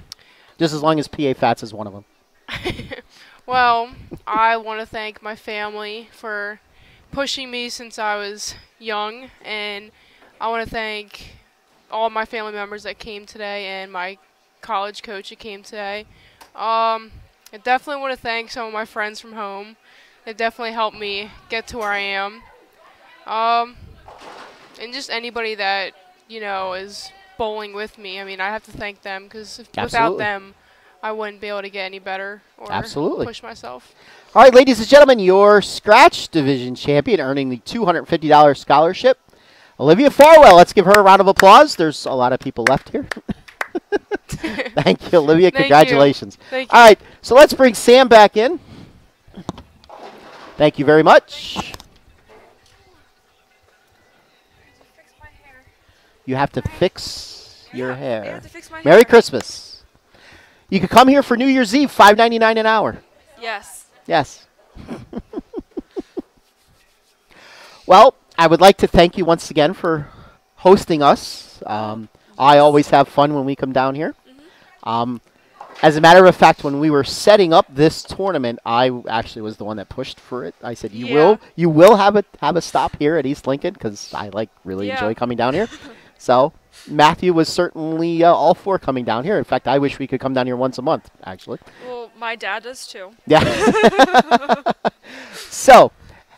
[SPEAKER 1] Just as long as PA Fats is one of them.
[SPEAKER 5] Well, I want to thank my family for pushing me since I was young, and I want to thank all my family members that came today and my college coach that came today. I definitely want to thank some of my friends from home. They definitely helped me get to where I am. And just anybody that, is bowling with me. I mean, I have to thank them because without them, I wouldn't be able to get any better or push myself.
[SPEAKER 1] All right, ladies and gentlemen, your Scratch Division champion earning the $250 scholarship, Olivia Farwell. Let's give her a round of applause. There's a lot of people left here. Thank you, Olivia. Congratulations.
[SPEAKER 5] Thank you.
[SPEAKER 1] All right, so let's bring Sam back in. Thank you very much. You have to fix your hair.
[SPEAKER 6] I have to fix my
[SPEAKER 1] Merry
[SPEAKER 6] hair.
[SPEAKER 1] Christmas. You could come here for New Year's Eve, $5.99 an hour.
[SPEAKER 6] Yes.
[SPEAKER 1] Yes. Well, I would like to thank you once again for hosting us. I always have fun when we come down here. As a matter of fact, when we were setting up this tournament, I actually was the one that pushed for it. I said, you will have a stop here at East Lincoln because I really enjoy coming down here. So Matthew was certainly all for coming down here. In fact, I wish we could come down here once a month, actually.
[SPEAKER 6] Well, my dad does too.
[SPEAKER 1] Yeah. So,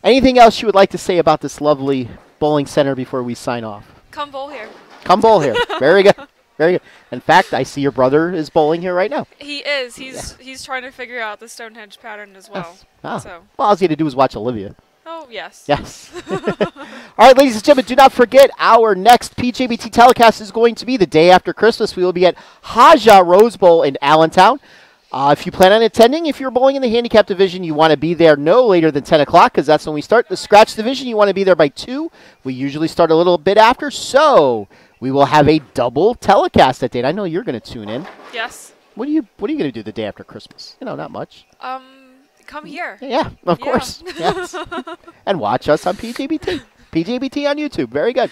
[SPEAKER 1] anything else you would like to say about this lovely bowling center before we sign off?
[SPEAKER 6] Come bowl here.
[SPEAKER 1] Come bowl here. Very good. Very good. In fact, I see your brother is bowling here right now.
[SPEAKER 6] He is. He's trying to figure out the Stonehenge pattern as well.
[SPEAKER 1] Yes. Ah.
[SPEAKER 6] So.
[SPEAKER 1] Well, all you had to do is watch Olivia.
[SPEAKER 6] Oh, yes.
[SPEAKER 1] Yes. All right, ladies and gentlemen, do not forget our next PJBT telecast is going to be the day after Christmas. We will be at Haja Rose Bowl in Allentown. If you plan on attending, if you're bowling in the handicap division, you want to be there no later than 10 o'clock because that's when we start. The scratch division, you want to be there by 2. We usually start a little bit after, so we will have a double telecast that day. And I know you're going to tune in.
[SPEAKER 6] Yes.
[SPEAKER 1] What are you going to do the day after Christmas? Not much.
[SPEAKER 6] Come here.
[SPEAKER 1] Yeah, of course. Yes. And watch us on PJBT. PJBT on YouTube. Very good.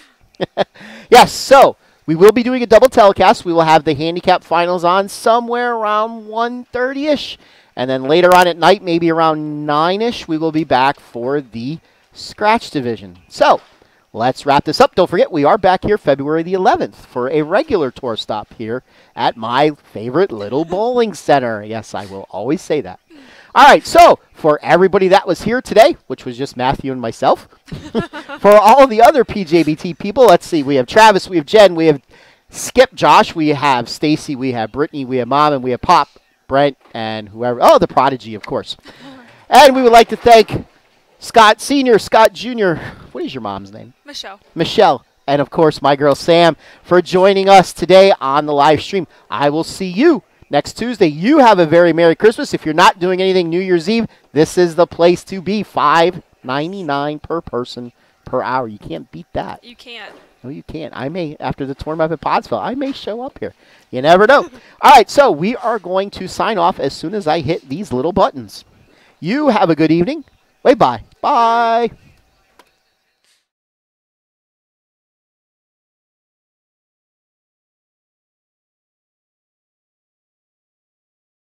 [SPEAKER 1] Yes, so we will be doing a double telecast. We will have the handicap finals on somewhere around 1:30-ish. And then later on at night, maybe around 9-ish, we will be back for the scratch division. So let's wrap this up. Don't forget, we are back here February the 11th for a regular tour stop here at my favorite little bowling center. Yes, I will always say that. All right, so for everybody that was here today, which was just Matthew and myself, for all the other PJBT people, let's see. We have Travis, we have Jen, we have Skip, Josh, we have Stacy, we have Brittany, we have Mom, and we have Pop, Brent, and whoever. Oh, the Prodigy, of course. And we would like to thank Scott Sr., Scott Jr., what is your mom's name?
[SPEAKER 6] Michelle.
[SPEAKER 1] Michelle. And, of course, my girl Sam for joining us today on the live stream. I will see you next Tuesday. You have a very Merry Christmas. If you're not doing anything New Year's Eve, this is the place to be. $5.99 per person per hour. You can't beat that.
[SPEAKER 6] You can't.
[SPEAKER 1] No, you can't. I may, after the tournament up at Pottsville, I may show up here. You never know. All right, so we are going to sign off as soon as I hit these little buttons. You have a good evening. Bye-bye. Bye.